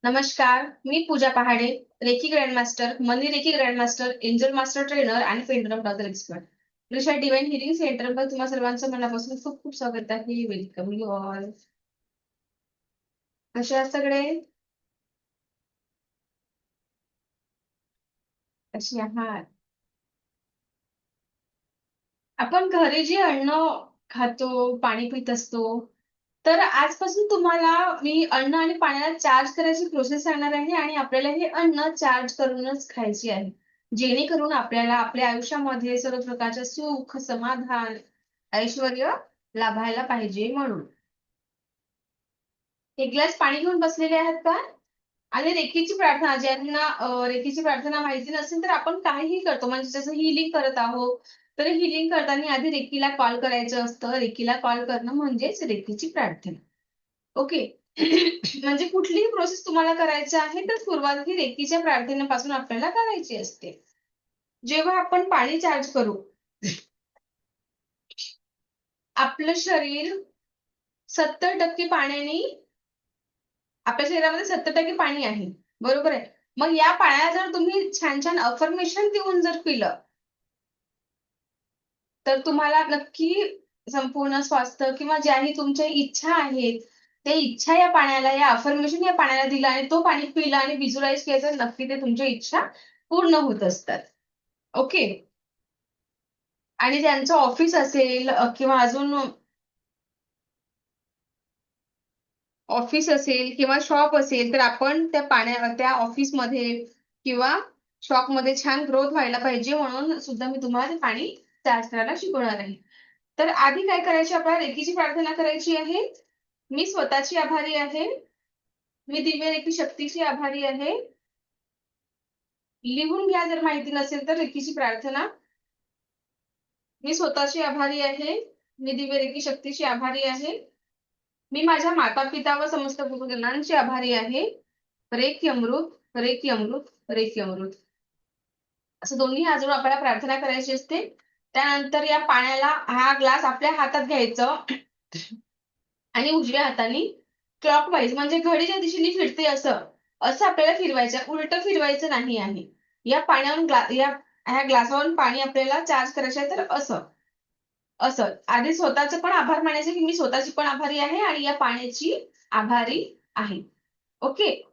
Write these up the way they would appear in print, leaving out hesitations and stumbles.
नमस्कार, मी Pooja Pahade, Reiki grandmaster, money Reiki grandmaster, angel master trainer आणि pendulum of dollar expert. Rusha divine healing सेंटरमध्ये तुम्हा सर्वांचं मनापासून खूप खूप स्वागत आहे. Welcome you all. कसे आहात सगळे? कशी आहात? आपण घरी जे अन्न खातो, पाणी पित असतो, तर आजपासून तुम्हाला मी अन्न आणि पाण्याला चार्ज करायची प्रोसेस सांगणार आहे आणि आपल्याला हे अन्न चार्ज करूनच खायची आहे. जेणेकरून आपल्याला आपल्या आयुष्यामध्ये सर्व प्रकारचे सुख, समाधान, ऐश्वर्य लाभायला पाहिजे म्हणून. एक ग्लास पाणी घेऊन बसलेले आहात का? आणि रेखीची प्रार्थना ज्यांना रेखीची प्रार्थना माहिती नसेल तर आपण काहीही करतो म्हणजे जसं हिलिंग करत आहोत तर हिलिंग करताना आधी रेकीला कॉल करायचं असतं. रेकीला कॉल करणं म्हणजेच रेकीची प्रार्थना. ओके. म्हणजे कुठलीही प्रोसेस तुम्हाला करायची आहे तर सुरुवात ही रेकीच्या प्रार्थनेपासून आपल्याला करायची असते. जेव्हा आपण पाणी चार्ज करू, आपलं शरीर 70% पाण्याने आपल्या शरीरामध्ये 70% पाणी आहे. बरोबर आहे. मग या पाण्याला जर तुम्ही छान छान अफर्मेशन देऊन जर पिलं, तर तुम्हाला नक्की संपूर्ण स्वास्थ्य किंवा ज्याही तुमच्या इच्छा आहेत, त्या इच्छा या पाण्याला, या अफर्मेशन या पाण्याला दिलं आणि तो पाणी पिलं आणि व्हिज्युअलाइज केलं, तर नक्की ते तुमच्या इच्छा पूर्ण होत असतात. ओके. आणि ज्यांचं ऑफिस असेल किंवा अजून ऑफिस असेल किंवा शॉप असेल, तर आपण त्या ऑफिसमध्ये किंवा शॉपमध्ये छान ग्रोथ व्हायला पाहिजे म्हणून सुद्धा मी तुम्हाला ते पाणी चार्ज करायला शिकवणार आहे. तर आधी काय करायची आपल्याला रेकीची प्रार्थना करायची आहे. मी स्वतःची आभारी आहे. मी दिव्य रेकी शक्तीची आभारी आहे. लिहून घ्या जर माहिती नसेल तर रेकीची प्रार्थना. मी स्वतःची आभारी आहे. मी दिव्य रेकी शक्तीची आभारी आहे. मी माझ्या माता-पिता व समस्त गुरुजनांची आभारी आहे. रेकी अमृत, रेकी अमृत, रेकी अमृत. असं दोन्ही हात जोडून आपल्याला प्रार्थना करायची असते. त्यानंतर या पाण्याला हा ग्लास आपल्या हातात घ्यायचं आणि उजव्या हाताने क्लॉकवाईज म्हणजे घडीच्या दिशेने फिरते असं, असं आपल्याला फिरवायचं. उलटं फिरवायचं नाही आहे. या पाण्यावरून ह्या ग्लासावरून पाणी आपल्याला चार्ज करायचं आहे तर असं. असं. आधी स्वतःचे पण आभार मानायचे, की मी स्वतःची पण आभारी आहे आणि या पाण्याची आभारी आहे. ओके.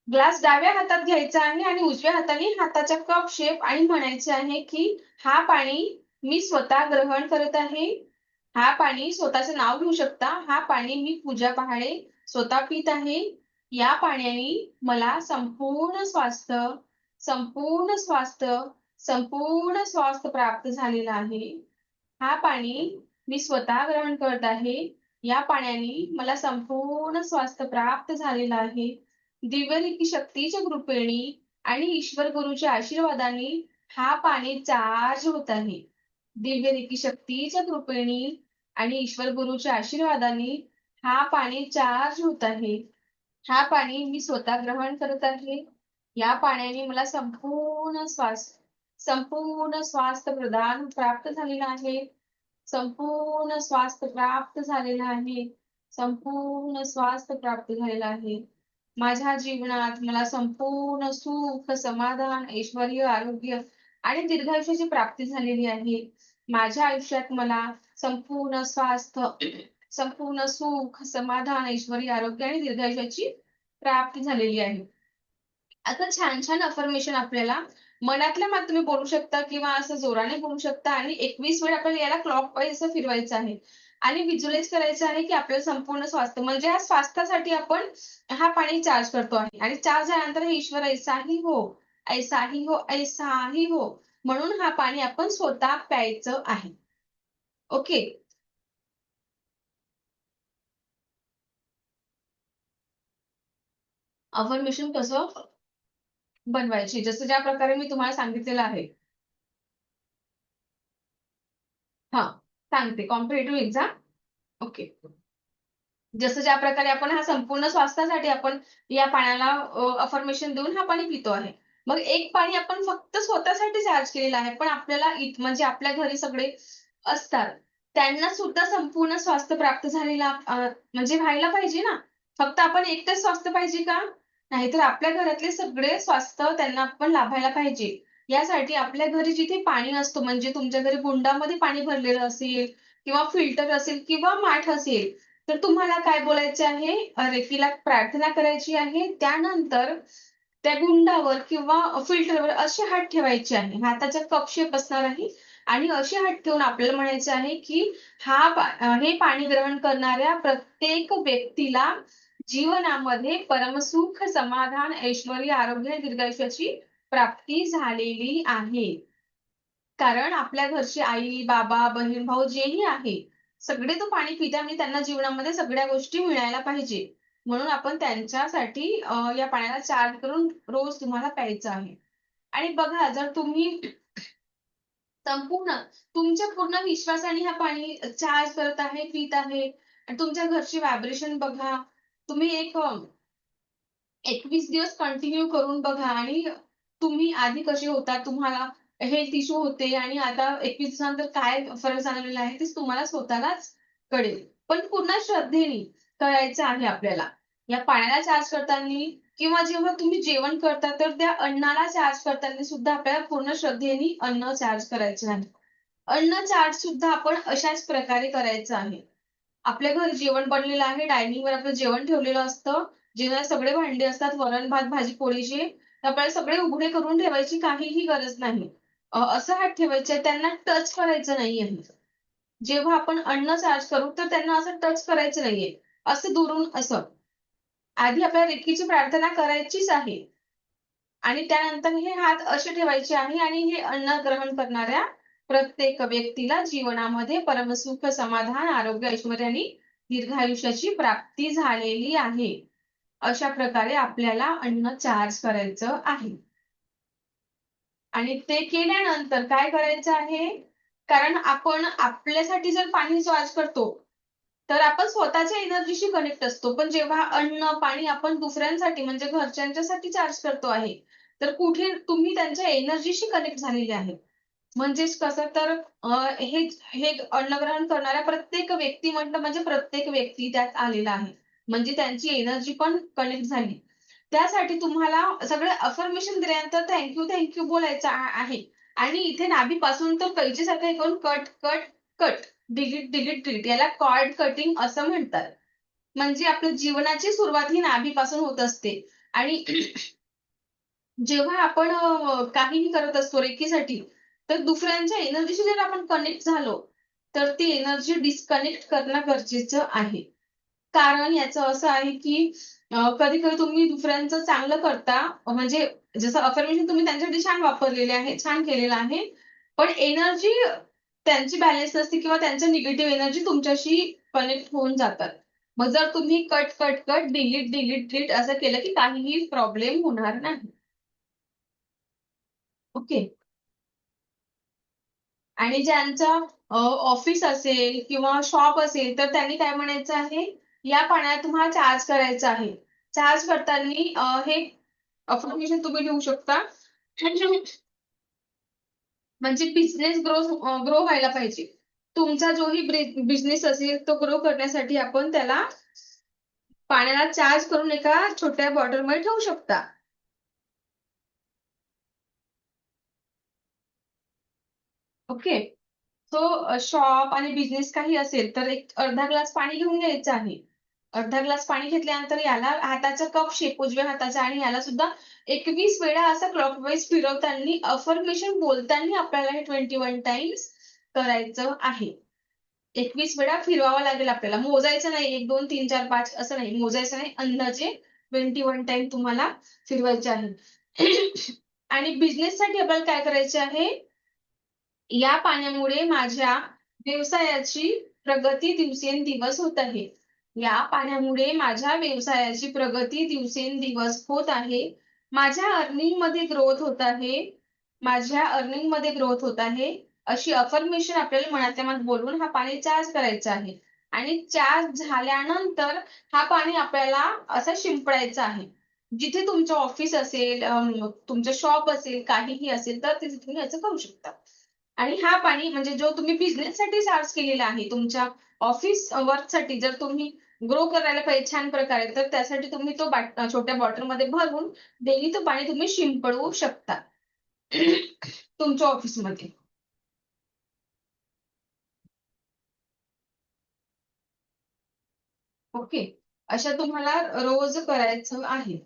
ग्लास डाव्या हातात घ्यायचा आहे आणि उजव्या हाताने हाताचा कप शेप आणि म्हणायचे आहे, की हा पाणी मी स्वतः ग्रहण करत आहे. हा पाणी स्वतःचं नाव घेऊ शकता. हा पाणी मी पूजा पहाडे स्वतः पीत आहे. या पाण्याने मला संपूर्ण स्वास्थ्य, संपूर्ण स्वास्थ्य प्राप्त झालेलं आहे. हा पाणी मी स्वतः ग्रहण करत आहे. या पाण्याने मला संपूर्ण स्वास्थ्य प्राप्त झालेलं आहे. दिव्यरिकी शक्तीच्या कृपेने आणि ईश्वर गुरुच्या आशीर्वादाने हा पाणी चार्ज होत आहे. दिव्यरिकी शक्तीच्या कृपेने आणि ईश्वर गुरुच्या आशीर्वादाने हा पाणी चार्ज होत आहे. हा पाणी मी स्वतः ग्रहण करत आहे. या पाण्याने मला संपूर्ण स्वास्थ्य प्रदान प्राप्त झालेलं आहे. संपूर्ण स्वास्थ्य प्राप्त झालेलं आहे. संपूर्ण स्वास्थ्य प्राप्त झालेलं आहे. माझ्या जीवनात मला संपूर्ण सुख, समाधान, ऐश्वर्य, आरोग्य आणि दीर्घायुष्याची प्राप्ती झालेली आहे. माझ्या आयुष्यात मला संपूर्ण स्वास्थ्य, संपूर्ण सुख, समाधान, ऐश्वर्य, आरोग्य आणि दीर्घायुष्याची प्राप्ती झालेली आहे. आता छान-छान अफर्मेशन आपल्याला मनातल्या मनात तुम्ही बोलू शकता किंवा असं जोराने बोलू शकता आणि 21 वेळा आपल्याला याला क्लॉकवाईज असं फिरवायचं आहे. आणि व्हिज्युअलाइज करायचं आहे, की आपल्याला संपूर्ण स्वास्थ्य म्हणजे या स्वास्थ्यासाठी आपण हा पाणी चार्ज करतो आहे. आणि चार्ज झाल्यानंतर हे ईश्वर ऐसाही हो, ऐसाही हो, ऐसाही हो म्हणून हा पाणी आपण स्वतः प्यायचं आहे. ओके. अफर्मेशन कसं बनवायचे जसं ज्या प्रकारे मी तुम्हाला सांगितलेलं आहे. हां, सांगते कॉम्पिटिटिव्ह एक्झाम. ओके. जसं ज्या प्रकारे आपण हा संपूर्ण स्वास्थ्यासाठी आपण या पाण्याला अफर्मेशन देऊन हा पाणी पितो आहे. मग एक पाणी आपण फक्त स्वतःसाठी चार्ज केलेलं आहे. पण आपल्याला म्हणजे आपल्या घरी सगळे असतात. त्यांना सुद्धा संपूर्ण स्वास्थ्य प्राप्त झालेलं म्हणजे व्हायला पाहिजे ना. फक्त आपण एकटंच स्वास्थ्य पाहिजे का? नाहीतर आपल्या घरातले सगळे स्वास्थ्य त्यांना पण लाभायला पाहिजे. यासाठी आपल्या घरी जिथे पाणी असतो म्हणजे तुमच्या घरी कुंडामध्ये पाणी भरलेलं असेल किंवा फिल्टर असेल किंवा माठ असेल, तर तुम्हाला काय बोलायचे आहे? रेकीला प्रार्थना करायची आहे. त्यानंतर त्या गुंडावर किंवा फिल्टरवर असे हात ठेवायचे आहे. हाताचा कप शेप असणार आहे आणि असे हात ठेवून आपल्याला म्हणायचे आहे, की हे पाणी ग्रहण करणाऱ्या प्रत्येक व्यक्तीला जीवनामध्ये परमसुख, समाधान, ऐश्वर्य, आरोग्य, दीर्घायुष्याची प्राप्ती झालेली आहे. कारण आपल्या घरची आई, बाबा, बहीण, भाऊ जेही आहे, सगळे तो पाणी पितात आणि त्यांना जीवनामध्ये सगळ्या गोष्टी मिळायला पाहिजे. म्हणून आपण त्यांच्यासाठी या पाण्याला चार्ज करून रोज तुम्हाला प्यायचं आहे. आणि बघा जर तुम्ही संपूर्ण तुमच्या पूर्ण विश्वासाने हे पाणी चार्ज करत आहे, पीत आहे आणि तुमच्या घरची व्हायब्रेशन बघा. तुम्ही 21 दिवस कंटिन्यू करून बघा आणि तुम्ही आधी कसे होता, तुम्हाला हेल्थ इश्यू होते आणि आता 21 दिवसानंतर काय फरक जाणवलेला आहे ते तुम्हाला स्वतःलाच कळेल. पण पुन्हा श्रद्धेने करायचं आहे आपल्याला. या पाण्याला चार्ज करतांनी किंवा जेव्हा तुम्ही जेवण करता तर त्या अन्नाला चार्ज करताना सुद्धा आपल्याला पूर्ण श्रद्धेने अन्न चार्ज करायचं आहे. अन्न चार्ज सुद्धा आपण अशाच प्रकारे करायचं आहे. आपल्या घरी जेवण बनलेलं आहे, डायनिंगवर आपलं जेवण ठेवलेलं असतं. जेवणाला सगळे भांडे असतात, वरण, भात, भाजी, पोळीचे. तर आपल्याला सगळे उघडे करून ठेवायची काहीही गरज नाही. असं हात ठेवायचे, त्यांना टच करायचं नाहीये. जेव्हा आपण अन्न चार्ज करू, तर त्यांना असं टच करायचं नाहीये. असं दुरून असं. आधी आपल्याला रेकीची प्रार्थना करायचीच आहे. आणि त्यानंतर हे हात असे ठेवायचे आहे आणि हे अन्न ग्रहण करणाऱ्या प्रत्येक व्यक्तीला जीवनामध्ये परमसुख, समाधान, आरोग्य, ऐश्वर्य आणि दीर्घायुष्याची प्राप्ती झालेली आहे. अशा प्रकारे आपल्याला अन्न चार्ज करायचं आहे. आणि ते केल्यानंतर काय करायचं आहे? कारण आपण आपल्यासाठी जर पाणी चार्ज करतो, तर आपण स्वतःच्या एनर्जीशी कनेक्ट असतो. पण जेव्हा अन्न, पाणी आपण दुसऱ्यांसाठी म्हणजे घरच्यांच्यासाठी चार्ज करतो आहे, तर कुठे तुम्ही त्यांच्या एनर्जीशी कनेक्ट झालेले आहे. म्हणजेच कसं तर हे हे अन्नग्रहण करणाऱ्या प्रत्येक व्यक्ती म्हटलं म्हणजे प्रत्येक व्यक्ती त्यात आलेला आहे. म्हणजे त्यांची एनर्जी पण कनेक्ट झाली. त्यासाठी तुम्हाला सगळे अफर्मेशन दिल्यानंतर थँक यू बोलायचं आहे. आणि इथे नाभीपासून तर कैचीसारखं हे करून cut, cut, cut, delete, delete, delete याला कॉर्ड कटिंग असं म्हणतात. म्हणजे आपल्या जीवनाची सुरुवात ही नाभीपासून होत असते. आणि जेव्हा आपण काहीही करत असतो रेकीसाठी, तर दुसऱ्यांच्या एनर्जीशी जर आपण कनेक्ट झालो, तर ती एनर्जी डिस्कनेक्ट करणं गरजेचं आहे. कारण याचं असं आहे, की कधी-कधी तुम्ही दुसऱ्यांचं चांगलं करता, म्हणजे जसं अफर्मेशन तुम्ही त्यांच्यासाठी छान वापरलेले आहे, छान केलेलं आहे. पण एनर्जी त्यांची बॅलन्स नसते किंवा त्यांच्या निगेटिव्ह एनर्जी तुमच्याशी कनेक्ट होऊन जातात. मग जर तुम्ही cut, cut, cut, delete, delete, delete असं केलं, की काहीही प्रॉब्लेम होणार नाही. ओके. आणि ज्यांचं ऑफिस असेल किंवा शॉप असेल, तर त्यांनी काय म्हणायचं आहे, या पाण्याला तुम्हाला चार्ज करायचं आहे. चार्ज करतांनी हे अफर्मेशन तुम्ही लिहू शकता. म्हणजे बिझनेस ग्रो व्हायला पाहिजे. तुमचा जोही बिझनेस असेल, तो ग्रो करण्यासाठी आपण त्याला पाण्याला चार्ज करून एका छोट्या बॉटलमध्ये ठेवू शकता. ओके. सो शॉप आणि बिझनेस काही असेल, तर एक अर्धा ग्लास पाणी घेऊन घ्यायचं आहे. अर्धा ग्लास पाणी घेतल्यानंतर याला हाताचा कप शेप उजव्या हाताचा आणि याला सुद्धा 21 वेळा असं क्लॉकवाईज फिरवताना अफर्मेशन बोलताना आपल्याला हे 21 टाइम्स करायचं आहे. 21 वेळा फिरवावं लागेल आपल्याला. मोजायचं नाही 1, 2, 3, 4, 5 असं नाही. मोजायचं नाही. अंदाजे 21 टाइम तुम्हाला फिरवायचे आहे. आणि बिझनेससाठी आपल्याला काय करायचे आहे? या पाण्यामुळे माझ्या व्यवसायाची प्रगती दिवसेंदिवस होत आहे. या पाण्यामुळे माझ्या व्यवसायाची प्रगती दिवसेंदिवस होत आहे. माझ्या अर्निंगमध्ये ग्रोथ होत आहे. माझ्या अर्निंगमध्ये ग्रोथ होत आहे. अशी अफर्मेशन आपल्याला मनातल्या मनात बोलून हा पाणी चार्ज करायचं आहे. आणि चार्ज झाल्यानंतर हा पाणी आपल्याला असं शिंपडायचं आहे. जिथे तुमचं ऑफिस असेल, तुमचं शॉप असेल, काहीही असेल तर तिथे तुम्ही असं करू शकता. आणि हा पाणी म्हणजे जो तुम्ही बिझनेससाठी चार्ज केलेला आहे, तुमच्या ऑफिस वर्कसाठी जर तुम्ही ग्रो करायला पाहिजे छान प्रकारे, तर त्यासाठी तुम्ही तो छोट्या बॉटलमध्ये भरून डेली तो पाणी तुम्ही शिंपडवू शकता तुमच्या ऑफिसमध्ये. ओके, अशा तुम्हाला रोज करायचं आहे.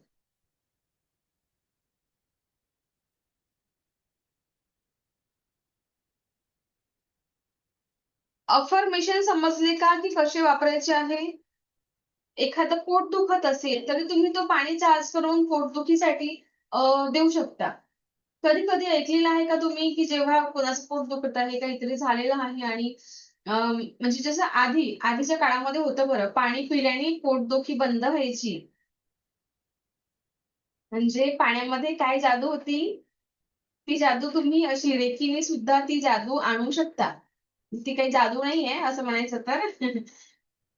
अफर्मेशन समजले का की कसे वापरायचे आहे? एखादं पोट दुखत असेल तरी तुम्ही तो पाणी चार्ज करून पोटदुखीसाठी देऊ शकता. कधी-कधी ऐकलेलं आहे का तुम्ही, की जेव्हा कोणाचं पोट दुखत आहे, काहीतरी झालेलं आहे आणि म्हणजे जसं आधीच्या काळामध्ये होतं बरं, पाणी पिल्याने पोटदुखी बंद व्हायची. म्हणजे पाण्यामध्ये काय जादू होती, ती जादू तुम्ही अशी रेकीने सुद्धा ती जादू आणू शकता. ती काही जादू नाहीये असं म्हणायचं तर.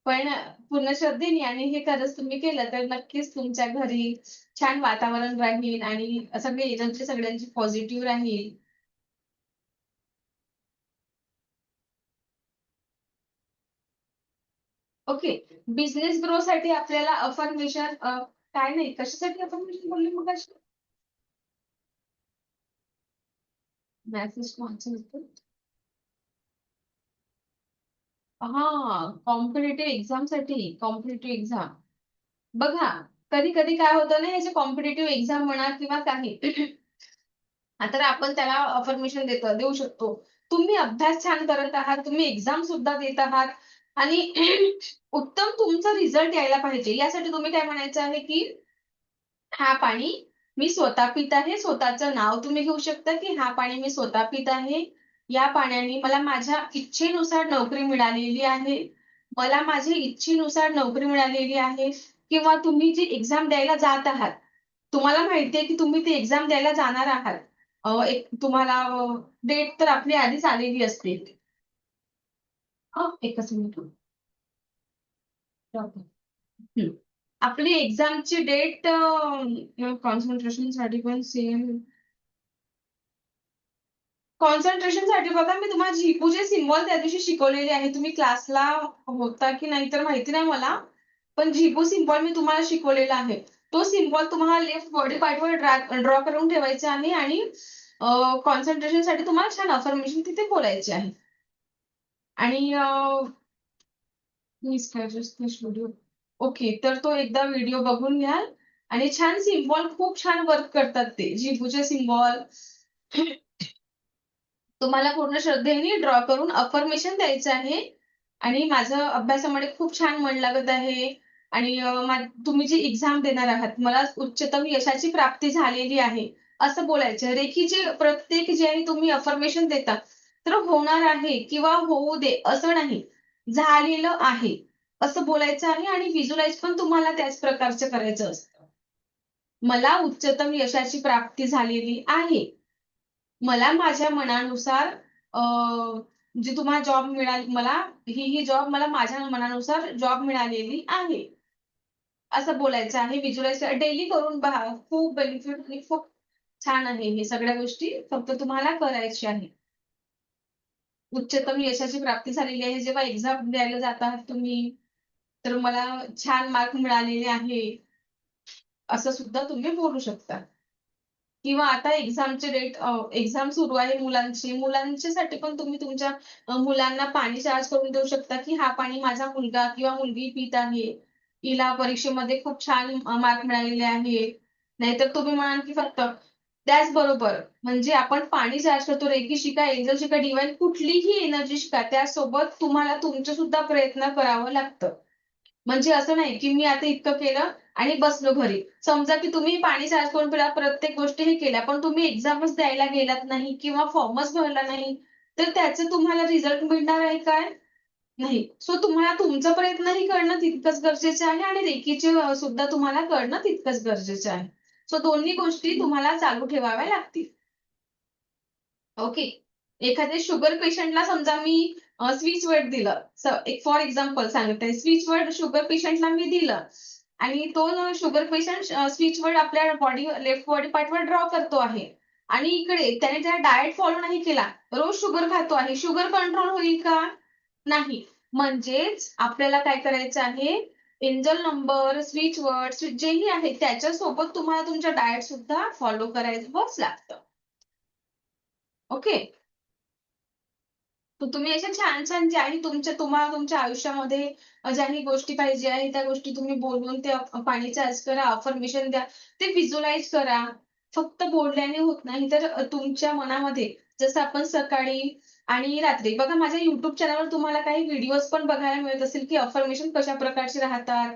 पण पूर्ण श्रद्धेने आणि हे खरंच तुम्ही केलं तर नक्कीच तुमच्या घरी छान वातावरण राहील आणि सगळी एनर्जी सगळ्यांची पॉझिटिव्ह राहील. ओके. बिझनेस ग्रोसाठी आपल्याला अफर्मेशन काय नाही, कशासाठी अफर्मेशन बोलले मगाशी? मेसेज कोणचं होतं? हां, कॉम्पिटिटिव्ह एक्झामसाठी, कॉम्पिटिटिव्ह एक्झाम. बघा, कधी-कधी काय होतं ना, हे जे कॉम्पिटिटिव्ह एक्झाम म्हणा किंवा काही तर आपण त्याला अफर्मेशन देऊ शकतो. तुम्ही अभ्यास छान करत आहात, तुम्ही एक्झाम सुद्धा देत आहात आणि उत्तम तुमचा रिझल्ट यायला पाहिजे. यासाठी तुम्ही काय म्हणायचं आहे, की हा पाणी मी स्वतः पीत आहे. स्वतःचं नाव तुम्ही घेऊ शकता, की हा पाणी मी स्वतः पीत आहे. या पाण्याने मला माझ्या इच्छेनुसार नोकरी मिळालेली आहे. मला माझ्या इच्छेनुसार नोकरी मिळालेली आहे किंवा तुम्ही जी एक्झाम द्यायला जात आहात, तुम्हाला माहिती आहे, की तुम्ही ती एक्झाम द्यायला जाणार आहात. एक तुम्हाला डेट तर आपली आधीच आलेली असते. एकच मिनिट. हं. आपली एक्झामची डेट कॉन्सन्ट्रेशनसाठी पण सेम कॉन्सन्ट्रेशनसाठी बघा मी तुम्हाला झिपूचे सिम्बॉल त्या दिवशी शिकवलेले आहे. तुम्ही क्लासला होता की नाही तर माहिती नाही मला. पण झिपू सिम्बॉल मी तुम्हाला शिकवलेला आहे. तो सिम्बॉल तुम्हाला लेफ्ट बॉडी पार्टवर ड्रॉ करून ठेवायचा आहे आणि कॉन्सन्ट्रेशनसाठी तुम्हाला छान अफर्मेशन तिथे बोलायचे आहे. आणि व्हिडिओ. ओके. तर तो एकदा व्हिडिओ बघून घ्याल आणि छान सिम्बॉल खूप छान वर्क करतात ते. झिपूचे सिम्बॉल तुम्हाला पूर्ण श्रद्धेने ड्रॉ करून अफर्मेशन द्यायचं आहे आणि माझं अभ्यासामध्ये खूप छान मन लागत आहे आणि तुम्ही जी एक्झाम देणार आहात, मला उच्चतम यशाची प्राप्ती झालेली आहे, असं बोलायचं. रेखीचे प्रत्येक जे आहे तुम्ही अफर्मेशन देता, तर होणार आहे किंवा होऊ दे असं नाही. झालेलं आहे, असं बोलायचं आहे आणि व्हिज्युअलाइज पण तुम्हाला त्याच प्रकारचं करायचं असतं. मला उच्चतम यशाची प्राप्ती झालेली आहे. मला माझ्या मनानुसार अ, जी तुम्हाला जॉब मला ही जॉब मला माझ्या मनानुसार जॉब मिळालेली आहे. असं बोलायचं आहे. व्हिज्युअलाइज डेली करून पहा. खूप बेनिफिट आणि खूप छान आहे हे सगळ्या गोष्टी. फक्त तुम्हाला करायच्या आहे. उच्चतम यशाची प्राप्ती झालेली आहे. जेव्हा एक्झाम द्यायला जात आहात तुम्ही, तर मला छान मार्क मिळालेले आहे. असं सुद्धा तुम्ही बोलू शकता. किंवा आता एक्झाम सुरू आहे मुलांची. मुलांच्यासाठी पण तुम्ही तुमच्या मुलांना पाणी चार्ज करून देऊ शकता, की हा पाणी माझा मुलगा किंवा मुलगी पीत आहे. हिला परीक्षेमध्ये खूप छान मार्क मिळालेले आहे. नाहीतर तुम्ही म्हणाल, की फक्त त्याचबरोबर म्हणजे आपण पाणी चार्ज करतो, रेकी शिका, एंजल शिका, डिव्हाइन कुठलीही एनर्जी शिका. त्यासोबत तुम्हाला तुमचे सुद्धा प्रयत्न करावं लागतं. म्हणजे असं नाही, की मी आता इतकं केलं आणि बसलो घरी. समजा की तुम्ही पाणी चार्ज करून पिला, प्रत्येक गोष्टी हे केल्या, पण तुम्ही एक्झामच द्यायला गेलात नाही किंवा फॉर्मच भरला नाही, तर त्याचे तुम्हाला रिझल्ट मिळणार आहे काय? नाही. सो तुम्हाला तुमचा प्रयत्नही करणं तितकंच गरजेचं आहे आणि रेकीचे सुद्धा तुम्हाला करणं तितकंच गरजेचं आहे. सो दोन्ही गोष्टी तुम्हाला चालू ठेवाव्या लागतील. ओके. एखाद्या शुगर पेशंटला समजा मी स्विच वर्ड दिलं. एक फॉर एक्झाम्पल सांगते. स्विच वर्ड शुगर पेशंटला मी दिलं आणि तो शुगर पेशंट स्विच वर्ड आपल्या लेफ्ट बॉडी पार्टवर ड्रॉ करतो आहे आणि इकडे त्याने त्या डाएट फॉलो नाही केला. रोज शुगर खातो आहे. शुगर कंट्रोल होईल का? नाही. म्हणजेच आपल्याला काय करायचं आहे? एंजल नंबर, स्विच वर्ड, जेही आहे त्याच्यासोबत तुम्हाला तुमच्या डाएट सुद्धा फॉलो करायचंच लागतं. ओके. तर तुम्ही अशा छान छान ज्याही तुम्हाला तुमच्या आयुष्यामध्ये ज्याही गोष्टी पाहिजे आहे त्या गोष्टी तुम्ही बोलून ते पाणी चार्ज करा, अफर्मेशन द्या, ते व्हिज्युअलाइज करा. फक्त बोलल्याने होत नाही तर तुमच्या मनामध्ये जसं आपण सकाळी आणि रात्री बघा माझ्या YouTube चॅनलवर तुम्हाला काही व्हिडिओज पण बघायला मिळत असेल की अफर्मेशन कशा प्रकारचे राहतात.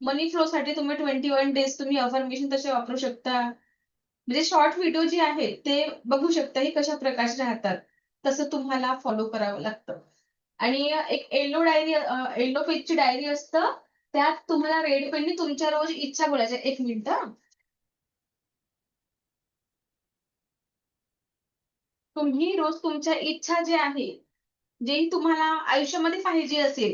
मनी फ्लोसाठी तुम्ही 21 डेज तुम्ही अफर्मेशन तसे वापरू शकता. म्हणजे शॉर्ट व्हिडिओ जे आहेत ते बघू शकता हे कशा प्रकारचे राहतात. तसं तुम्हाला फॉलो करावं लागतं. आणि एक येलो पेजची डायरी असतं. त्यात तुम्हाला रेड पेनने तुमच्या रोज इच्छा बोलायच्या. 1 मिनिट हां. तुम्ही रोज तुमच्या इच्छा जे आहे, जेही तुम्हाला आयुष्यामध्ये पाहिजे असेल,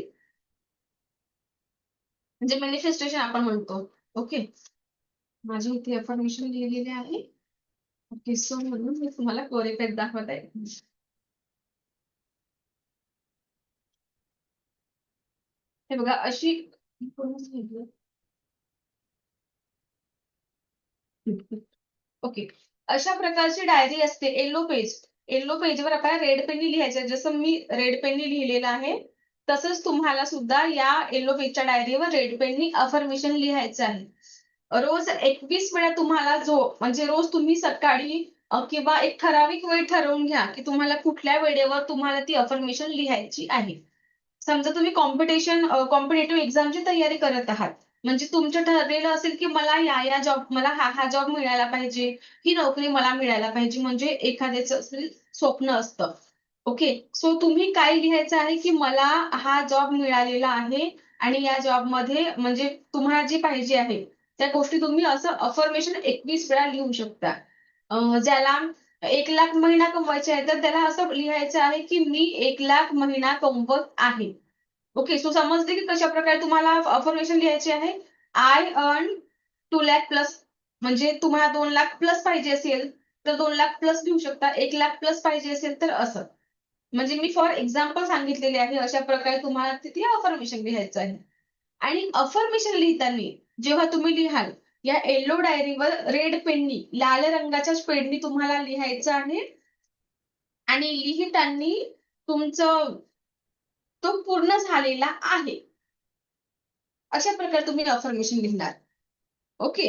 म्हणजे मॅनिफेस्टेशन आपण म्हणतो. ओके. माझ्या इथे अफर्मेशन लिहिलेले आहे. ओके. सो म्हणून मी तुम्हाला कोरे पेन दाखवत आहे. हे बघा अशी ओके. अशा प्रकारची डायरी असते येलो पेज. येलो पेजवर आपल्याला रेड पेननी लिहायचं जसं मी रेड पेननी लिहिलेलं आहे, तसंच तुम्हाला सुद्धा या येलो पेजच्या डायरीवर रेड पेननी अफर्मेशन लिहायचं आहे. रोज 21 वेळा तुम्हाला म्हणजे रोज तुम्ही सकाळी किंवा एक ठराविक वेळ ठरवून घ्या, की तुम्हाला कुठल्या वेळेवर तुम्हाला ती अफर्मेशन लिहायची आहे. समजा तुम्ही कॉम्पिटिटिव्ह एक्झामची तयारी करत आहात. म्हणजे तुमचं ठरलेलं असेल, की मला हा जॉब मिळायला पाहिजे, ही नोकरी मला मिळायला पाहिजे. म्हणजे एखाद्याचं स्वप्न असतं. ओके. सो तुम्ही काय लिहायचं आहे, की मला हा जॉब मिळालेला आहे आणि या जॉबमध्ये म्हणजे तुम्हाला जे पाहिजे आहे, त्या गोष्टी तुम्ही असं अफर्मेशन 21 वेळा लिहू शकता. ज्याला 1,00,000 महिना कमवायचे आहे, तर त्याला असं लिहायचं आहे, की मी 1,00,000 महिना कमवत आहे. ओके. सो समजले की कशाप्रकारे तुम्हाला अफर्मेशन लिहायची आहे. आय अर्न 2,00,000 प्लस म्हणजे तुम्हाला 2,00,000 प्लस पाहिजे असेल, तर 2,00,000 प्लस लिहू शकता. 1,00,000 प्लस पाहिजे असेल तर असं. म्हणजे मी फॉर एक्झाम्पल सांगितलेले आहे. अशा प्रकारे तुम्हाला तिथे अफर्मेशन लिहायचं आहे. आणि अफर्मेशन लिहिताना जेव्हा तुम्ही लिहाल, या येलो डायरीवर रेड पेननी, लाल रंगाच्या पेननी तुम्हाला लिहायचं आहे आणि लिहिताना तुमचं तो पूर्ण झालेला आहे. अशा प्रकारे तुम्ही अफर्मेशन लिहिणार. ओके.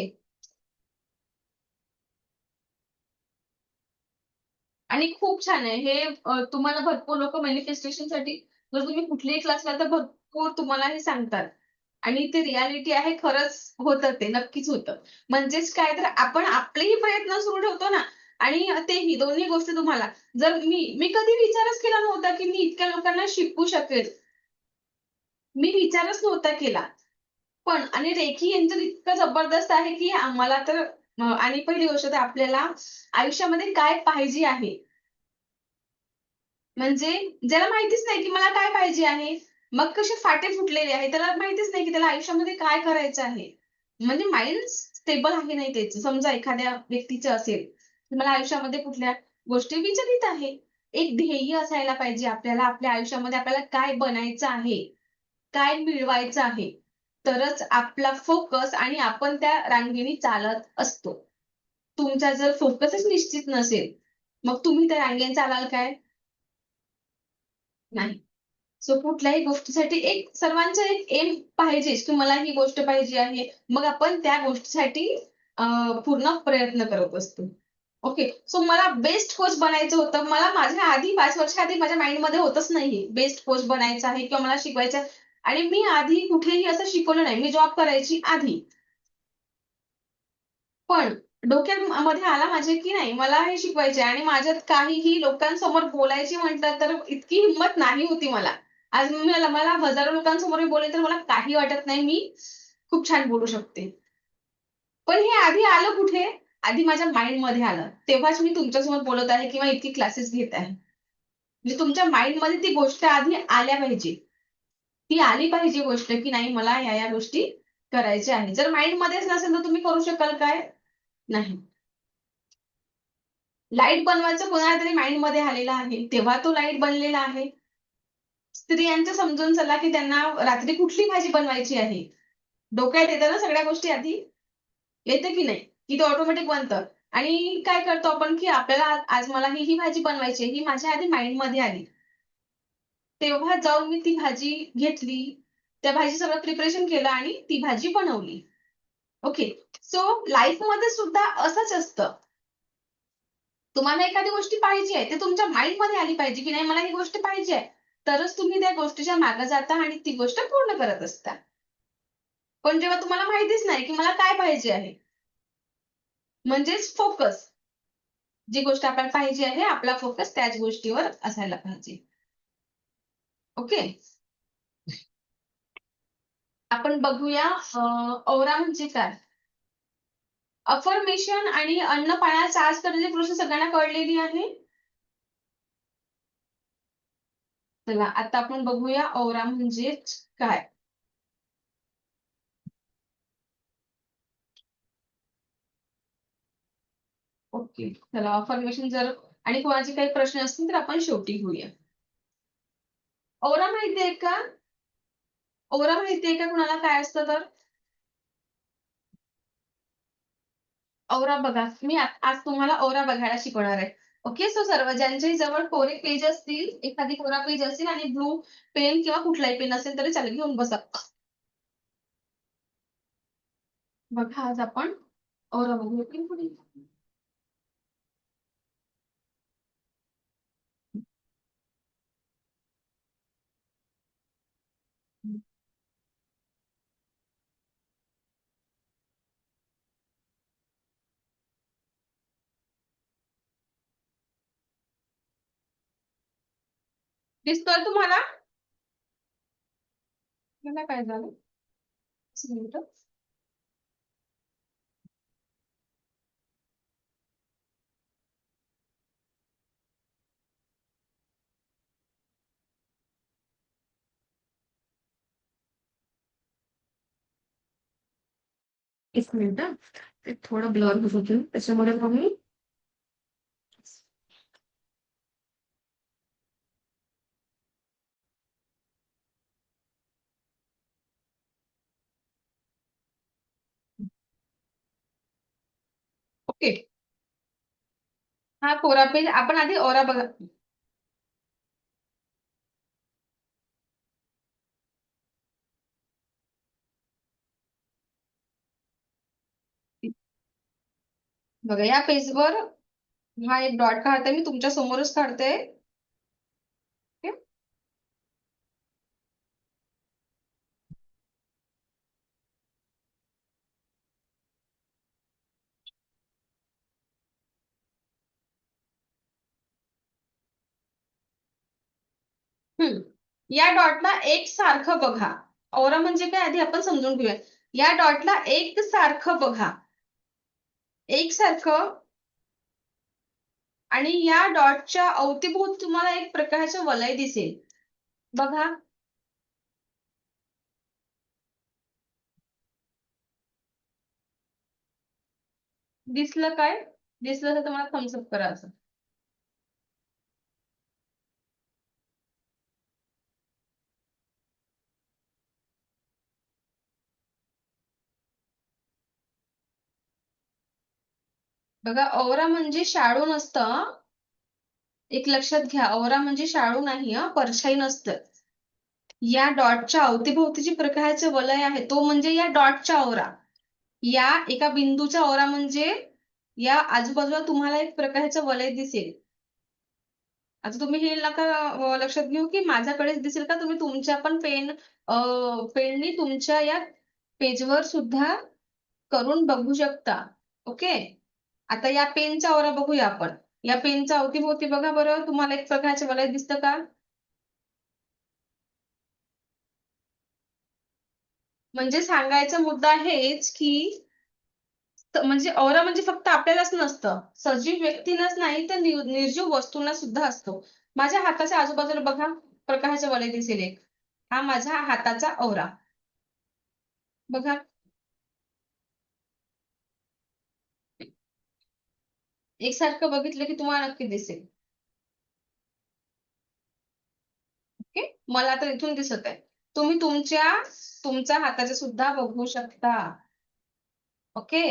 आणि खूप छान आहे. हे तुम्हाला भरपूर लोकं मॅनिफेस्टेशनसाठी जर तुम्ही कुठल्याही क्लासला तर भरपूर तुम्हाला हे सांगतात. आणि ते रिॲलिटी आहे खरंच होतं ते, नक्कीच होतं. म्हणजेच काय तर आपण आपलेही प्रयत्न सुरू ठेवतो ना आणि तेही दोन्ही गोष्टी तुम्हाला जर मी कधी विचारच केला नव्हता, की मी इतक्या लोकांना शिकवू शकेल. मी विचारच नव्हता केला. पण आणि रेखी यांचं इतकं जबरदस्त आहे, की आम्हाला तर आणि पहिली गोष्ट तर आपल्याला आयुष्यामध्ये काय पाहिजे आहे, म्हणजे ज्याला माहितीच नाही, की मला काय पाहिजे आहे. मग कसे फाटे फुटलेले आहेत. त्याला माहितीच नाही, की त्याला आयुष्यामध्ये काय करायचं आहे. म्हणजे माइंड स्टेबल आहे नाही त्याचं. समजा एखाद्या व्यक्तीचं असेल, की मला आयुष्यामध्ये कुठल्या गोष्टी विचलित आहे. एक ध्येय असायला पाहिजे आपल्याला आपल्या आयुष्यामध्ये आपल्याला काय बनायचं आहे, काय मिळवायचं आहे. तरच आपला फोकस आणि आपण त्या रांगेने चालत असतो. तुमचा जर फोकसच निश्चित नसेल, मग तुम्ही त्या रांगेने चालाल काय? नाही. सो कुठल्याही गोष्टीसाठी एक सर्वांचा एक एम पाहिजेच, की मला ही गोष्ट पाहिजे आहे. मग आपण त्या गोष्टीसाठी पूर्ण प्रयत्न करत असतो. ओके. सो मला बेस्ट कोच बनायचं होतं. मला माझ्या आधी 5 वर्षाआधी माझ्या माइंडमध्ये होतच नाही बेस्ट कोच बनायचं आहे किंवा मला शिकवायचं आहे. आणि मी आधी कुठेही असं शिकवलं नाही. मी जॉब करायची आधी. पण डोक्यामध्ये आला माझ्या, की नाही मला हे शिकवायचे आहे आणि माझ्यात काहीही लोकांसमोर बोलायची म्हटलं तर इतकी हिंमत नाही होती मला. आज मला हजारो लोकांसमोर बोलेल तर मला काही वाटत नाही. मी खूप छान बोलू शकते. पण हे आधी आलं कुठे? आधी माझ्या माइंडमध्ये आलं. तेव्हाच मी तुमच्यासमोर बोलत आहे किंवा इतकी क्लासेस घेत आहे. म्हणजे तुमच्या माइंडमध्ये ती गोष्ट आधी आल्या पाहिजे. ती आली पाहिजे गोष्ट, की नाही मला या गोष्टी करायच्या आहेत. जर माइंडमध्येच नसेल तर तुम्ही करू शकाल काय? नाही. लाईट बनवायचं कोणाला तरी माइंडमध्ये आलेलं आहे. तेव्हा तो लाईट बनलेला आहे. स्त्रियांचं समजून चला, की त्यांना रात्री कुठली भाजी बनवायची आहे. डोक्यात येतं ना सगळ्या गोष्टी आधी, येतं की नाही, की ते ऑटोमॅटिक बनतं. आणि काय करतो आपण, की आपल्याला आज मला ही भाजी बनवायची ही माझ्या आधी माइंड मध्ये आली. तेव्हा जाऊन मी ती भाजी घेतली, त्या भाजी सगळं प्रिपरेशन केलं आणि ती भाजी बनवली. ओके. सो लाईफमध्ये सुद्धा असंच असतं. तुम्हाला एखादी गोष्ट पाहिजे आहे, ते तुमच्या माइंडमध्ये आली पाहिजे, की नाही मला ही गोष्ट पाहिजे आहे. तरच तुम्ही त्या गोष्टीच्या मागे जाता आणि ती गोष्ट पूर्ण करत असता. पण जेव्हा तुम्हाला माहितीच नाही, की मला काय पाहिजे आहे, म्हणजेच फोकस. जी गोष्ट आपल्याला पाहिजे आहे, आपला फोकस त्याच गोष्टीवर असायला पाहिजे. ओके. आपण बघूया औरा म्हणजे काय? अफर्मेशन आणि अन्न पाण्यात चार्ज करण्याची प्रोसेस सगळ्यांना कळलेली आहे. चला आता आपण बघूया औरा म्हणजे काय. ओके. चला अफर्मेशन जर आणि कोणाचे काही प्रश्न असतील तर आपण शेवटी घेऊया. औरा माहितीये का? औरा माहितीये का कुणाला काय असतं तर? औरा बघा, मी आज तुम्हाला औरा बघायला शिकवणार आहे. ओके. सो सर्व ज्यांच्याही जवळ कोरे पेज असतील, एखादी कोरा पेज असेल आणि ब्लू पेन किंवा कुठलाही पेन असेल तरी चालेल, घेऊन बसा. बघा आज आपण औरा बघूया की पुढे. दिसतोय तुम्हाला? मला काय झालं? एक मिनिट. एक मिनिट हं. ते थोडं ब्लर होत होतं त्याच्यामुळे मग मी ओके. हा कोरा पेज आपण आधी औरा बघा. बघा या पेजवर हा एक डॉट काढते मी तुमच्या समोरच काढते. ओके. हम्म. या डॉटला एक सारखं बघा. औरा म्हणजे काय आधी आपण समजून घेऊया. या डॉटला एक सारखं बघा. एक सारखं. आणि या डॉटच्या अवतीभोवती तुम्हाला एक प्रकारचं वलय दिसेल. बघा. दिसलं काय? दिसलं तर तुम्हाला थम्स अप करा असं. बघा औरा म्हणजे शाडू नसतं हं. एक लक्षात घ्या, औरा म्हणजे शाडू नाही हं, परछाई नसतं. या डॉटच्या अवतीभोवती जी प्रकाशाचे वलय आहे तो म्हणजे या डॉटचा औरा. या एका बिंदूचा औरा म्हणजे या आजूबाजूला तुम्हाला एक प्रकाशाचं वलय दिसेल. आता तुम्ही हे नका लक्षात घेऊ की माझ्याकडेच दिसेल का, तुम्ही तुमच्या पण पेननी तुमच्या या पेजवर सुद्धा करून बघू शकता. ओके. आता या पेनचा औरा बघूया आपण. या पेनच्या अवतीभोवती बघा बरं, तुम्हाला एक प्रकारचे वलय दिसतं का? म्हणजे सांगायचा मुद्दा हेच की म्हणजे औरा म्हणजे फक्त आपल्यालाच नसतं. सजीव व्यक्तींनाच नाही तर निर्जीव वस्तूंना सुद्धा असतो. माझ्या हाताच्या आजूबाजूला बघा, प्रकाशाचे वलय दिसेल एक. हा माझ्या हाताचा औरा. बघा. एकसारखं बघितलं की तुम्हाला नक्की दिसेल. ओके. मला तर इथून दिसत आहे. तुम्ही तुमच्या हाताचे सुद्धा बघू शकता. ओके.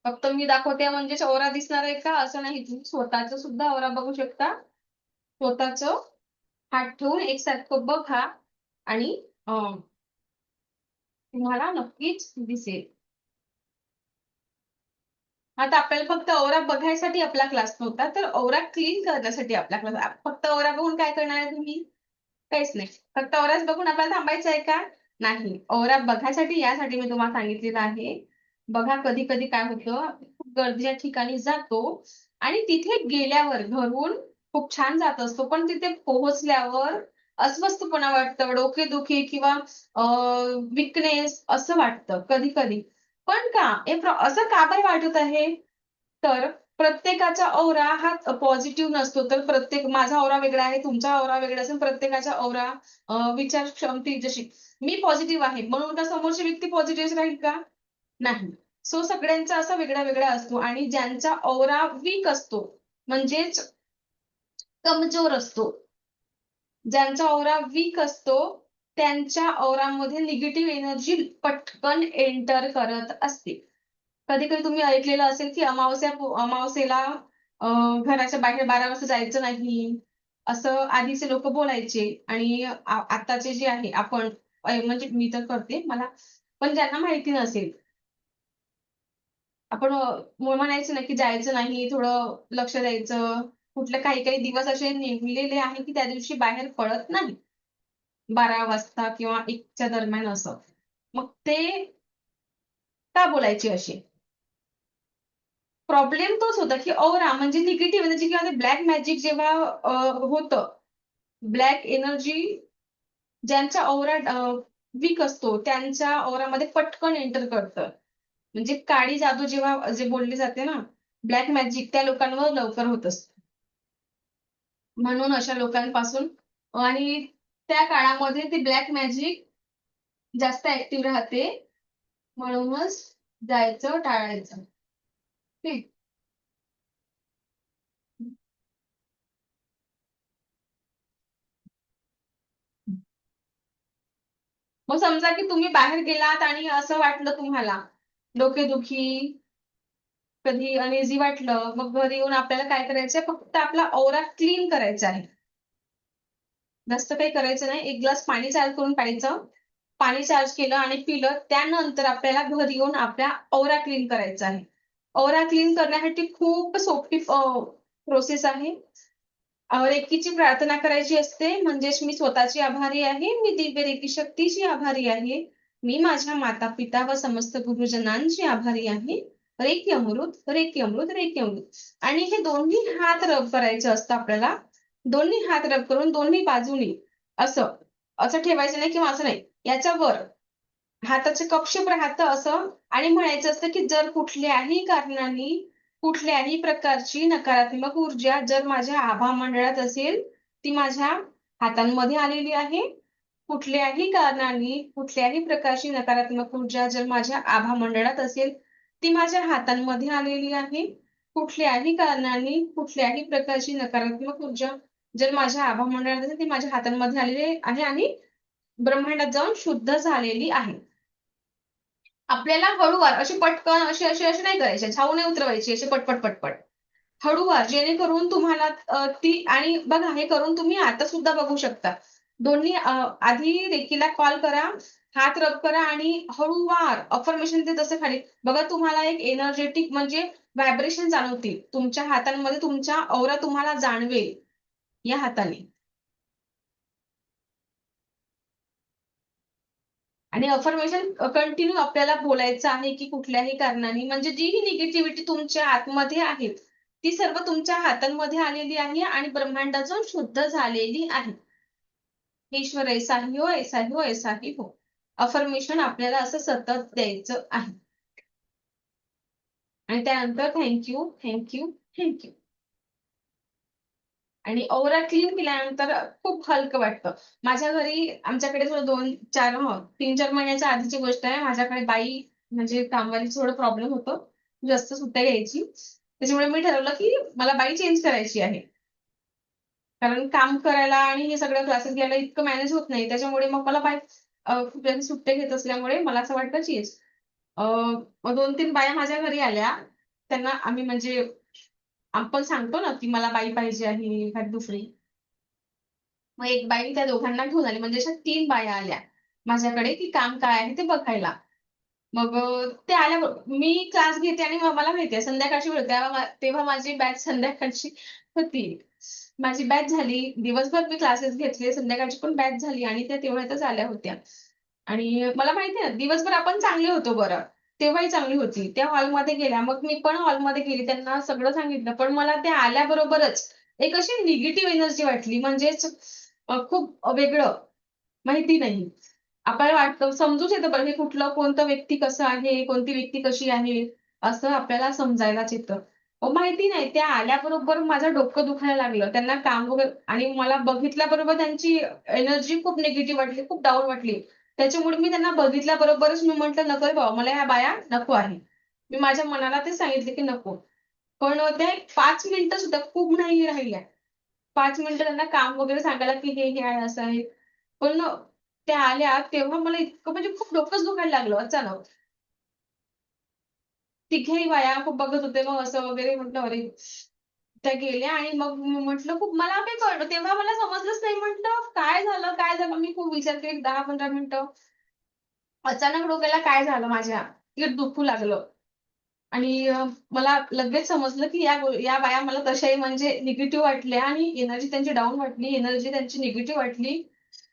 फक्त मी दाखवते म्हणजे औरा दिसणार आहे का असं नाही, तुम्ही स्वतःच सुद्धा औरा बघू शकता. स्वतःच हात ठेवून एकसारखं बघा आणि तुम्हाला नक्कीच दिसेल. आता आपल्याला फक्त औरा बघायसाठी आपला क्लास नव्हता, तर औरा क्लीन करण्यासाठी आपला क्लास. फक्त औरा बघून काय करणार आहे तुम्ही? काहीच नाही. फक्त औराच बघून आपल्याला थांबायचं आहे का? नाही. औरा बघायसाठी यासाठी मी तुम्हाला सांगितलेलं आहे. बघा कधी कधी काय होतं, आपण खूप गर्दीच्या ठिकाणी जातो आणि तिथे गेल्यावर घरून खूप छान जात असतो, पण तिथे पोहोचल्यावर अस्वस्थपणा वाटतं, डोकेदुखी किंवा विकनेस असं वाटतं कधी कधी. पण का असं का बरं वाटत आहे? तर प्रत्येकाचा औरा हा पॉझिटिव्ह नसतो. तर माझा औरा वेगळा आहे, तुमचा औरा वेगळा असेल. प्रत्येकाचा औरा विचार क्षमती जशी मी पॉझिटिव्ह आहे म्हणून का समोरची व्यक्ती पॉझिटिव्ह राहील का? नाही. सो सगळ्यांचा असा वेगळा वेगळा असतो आणि ज्यांचा औरा वीक असतो म्हणजेच कमजोर असतो, ज्यांचा औरा वीक असतो त्यांच्या औरामध्ये निगेटिव्ह एनर्जी पटकन एंटर करत असते. कधी कधी तुम्ही ऐकलेलं असेल की अमावस्येला घराच्या बाहेर 12 वाजता जायचं नाही, असं आधीचे लोक बोलायचे. आणि आताचे जे आहे आपण म्हणजे मी तर करते मला, पण ज्यांना माहिती नसेल आपण म्हणायचं ना की जायचं नाही, थोडं लक्ष द्यायचं. कुठले काही काही दिवस असे नेमलेले आहे की त्या दिवशी बाहेर पडत नाही 12 वाजता किंवा 1च्या दरम्यान असं. मग ते का बोलायचे असे? प्रॉब्लेम तोच होता की औरा म्हणजे निगेटिव्ह एनर्जी किंवा ब्लॅक मॅजिक जेव्हा होतं, ब्लॅक एनर्जी ज्यांचा औरा वीक असतो त्यांच्या औरामध्ये पटकन एंटर करतं. म्हणजे काळी जादू जेव्हा जे बोलली जाते ना, ब्लॅक मॅजिक त्या लोकांवर लवकर होत असतं. म्हणून अशा लोकांपासून आणि त्या काळामध्ये ते ब्लॅक मॅजिक जास्त ऍक्टिव्ह राहते, म्हणूनच जायचं टाळायचं. ठीक. मग समजा की तुम्ही बाहेर गेलात आणि असं वाटलं तुम्हाला डोकेदुखी, कधी अनइझी वाटलं, मग घरी येऊन आपल्याला काय करायचंय, फक्त आपला औरा क्लीन करायचा आहे. जास्त काही करायचं नाही. एक ग्लास पाणी चार्ज करून प्यायचं. पाणी चार्ज केलं आणि पिलं, त्यानंतर आपल्याला घरी येऊन आपला औरा क्लीन करायचा आहे. औरा क्लीन करण्यासाठी खूप सोपी प्रोसेस आहे. रेकीची प्रार्थना करायची असते. म्हणजेच मी स्वतःची आभारी आहे, मी दिव्य रेकी शक्तीची आभारी आहे, मी माझ्या माता पिता व समस्त गुरुजनांची आभारी आहे. रेकी अमृत, रेकी अमृत, रेकी अमृत. आणि हे दोन्ही हात रब करायचे असतं आपल्याला. दोन्ही हात रब करून दोन्ही बाजूनी असं असं ठेवायचं नाही किंवा असं नाही, याच्यावर हाताचं कक्षेप राहतं असं. आणि म्हणायचं असतं की जर कुठल्याही कारणाने कुठल्याही प्रकारची नकारात्मक ऊर्जा जर माझ्या आभा मंडळात असेल, ती माझ्या हातांमध्ये आलेली आहे. कुठल्याही कारणाने कुठल्याही प्रकारची नकारात्मक ऊर्जा जर माझ्या आभा मंडळात असेल, ती माझ्या हातांमध्ये आलेली आहे. कुठल्याही कारणाने कुठल्याही प्रकारची नकारात्मक ऊर्जा जर माझ्या आभा मंडळात असेल, ती माझ्या हातांमध्ये आलेली आहे आणि ब्रह्मांडात जाऊन शुद्ध झालेली आहे. आपल्याला हळूवार अशी पटकन अशी अशी अशी नाही करायची, छाऊ नाही उतरवायची अशी पटपट पटपट. हळूवार, जेणेकरून तुम्हाला ती. आणि बघा हे करून तुम्ही आता सुद्धा बघू शकता. दोन्ही आधी रेकीला कॉल करा, हात रब करा आणि हळूवार अफर्मेशन ते तसे खाली बघा, तुम्हाला एक एनर्जेटिक म्हणजे व्हायब्रेशन जाणवतील तुमच्या हातांमध्ये, तुमच्या औरा तुम्हाला जाणवेल या हाताने. आणि अफर्मेशन कंटिन्यू आपल्याला बोलायचं आहे की कुठल्याही कारणाने म्हणजे जी ही निगेटिव्हिटी तुमच्या आतमध्ये आहे ती सर्व तुमच्या हातांमध्ये आलेली आहे आणि ब्रह्मांडातून शुद्ध झालेली आहे. ईश्वर ऐसा ही हो, ऐसा ही हो, ऐसा ही हो. अफर्मेशन आपल्याला असं सतत द्यायचं आहे. आणि त्यानंतर थँक्यू, थँक्यू, थँक्यू. आणि औरा क्लीन केल्यानंतर खूप हलकं वाटतं. माझ्या घरी आमच्याकडे थोडं 3-4 महिन्याच्या आधीची गोष्ट आहे. माझ्याकडे बाई म्हणजे कामवालीचं थोडं प्रॉब्लेम होतं. जास्त सुट्ट्या घ्यायची. त्याच्यामुळे मी ठरवलं की मला बाई चेंज करायची आहे. कारण काम करायला आणि हे सगळं क्लासेस घ्यायला इतकं मॅनेज होत नाही. त्याच्यामुळे मग मला खूप जास्त सुट्ट्या घेत असल्यामुळे मला असं वाटतं की मग 2-3 बाया माझ्या घरी आल्या. त्यांना आम्ही म्हणजे आपण सांगतो ना की मला बाई पाहिजे आहे एखादी दुसरी. मग एक बाई त्या दोघांना घेऊन आली. म्हणजे अशा 3 बाया आल्या माझ्याकडे की काम काय आहे ते बघायला. मग ते आल्याबरोबर मी क्लास घेते आणि मग मला माहिती आहे संध्याकाळची वेळ तेव्हा माझी बॅच संध्याकाळची होती. माझी बॅच झाली. दिवसभर मी क्लासेस घेतले. संध्याकाळची पण बॅच झाली आणि त्या तेवढ्यातच आल्या होत्या. आणि मला माहिती आहे ना, दिवसभर आपण चांगले होतो बरं. तेव्हाही चांगली होती. त्या हॉलमध्ये गेल्या. मग मी पण हॉलमध्ये गेली. त्यांना सगळं सांगितलं. पण मला त्या आल्याबरोबरच एक अशी निगेटिव्ह एनर्जी वाटली. म्हणजेच खूप वेगळं. माहिती नाही. आपल्याला वाटतं समजूच येतं बरं हे कोणतं व्यक्ती कसं आहे, कोणती व्यक्ती कशी आहे, असं आपल्याला समजायलाच येतं. माहिती नाही त्या आल्याबरोबर माझं डोकं दुखायला लागलं. त्यांना काम वगैरे आणि मला बघितल्याबरोबर त्यांची एनर्जी खूप निगेटिव्ह वाटली, खूप डाऊन वाटली. त्याच्यामुळे मी त्यांना बघितल्याबरोबरच मी म्हटलं, "नको रे बाबा, मला ह्या बाया नको आहे." मी माझ्या मनाला ते सांगितले की नको. पण त्या 5 मिनिटं सुद्धा खूप नाही राहिल्या. 5 मिनिटं त्यांना काम वगैरे सांगायला की हे आहे, असं आहे. पण त्या आल्या तेव्हा मला इतकं म्हणजे खूप डोकंच दुखायला लागलं अचानक. तिघेही बाया खूप बघत होते मग असं वगैरे म्हटलं अरे! त्या गेल्या आणि मग म्हटलं खूप मला काही कळलं तेव्हा मला समजलंच नाही म्हटलं काय झालं? काय झालं? मी खूप विचार केले 10-15 मिनिटं. अचानक डोक्याला काय झालं माझ्या? ते दुखू लागलं. आणि मला लगेच समजलं की या बाया मला तशाही म्हणजे निगेटिव्ह वाटल्या आणि एनर्जी त्यांची डाउन वाटली, एनर्जी त्यांची निगेटिव्ह वाटली.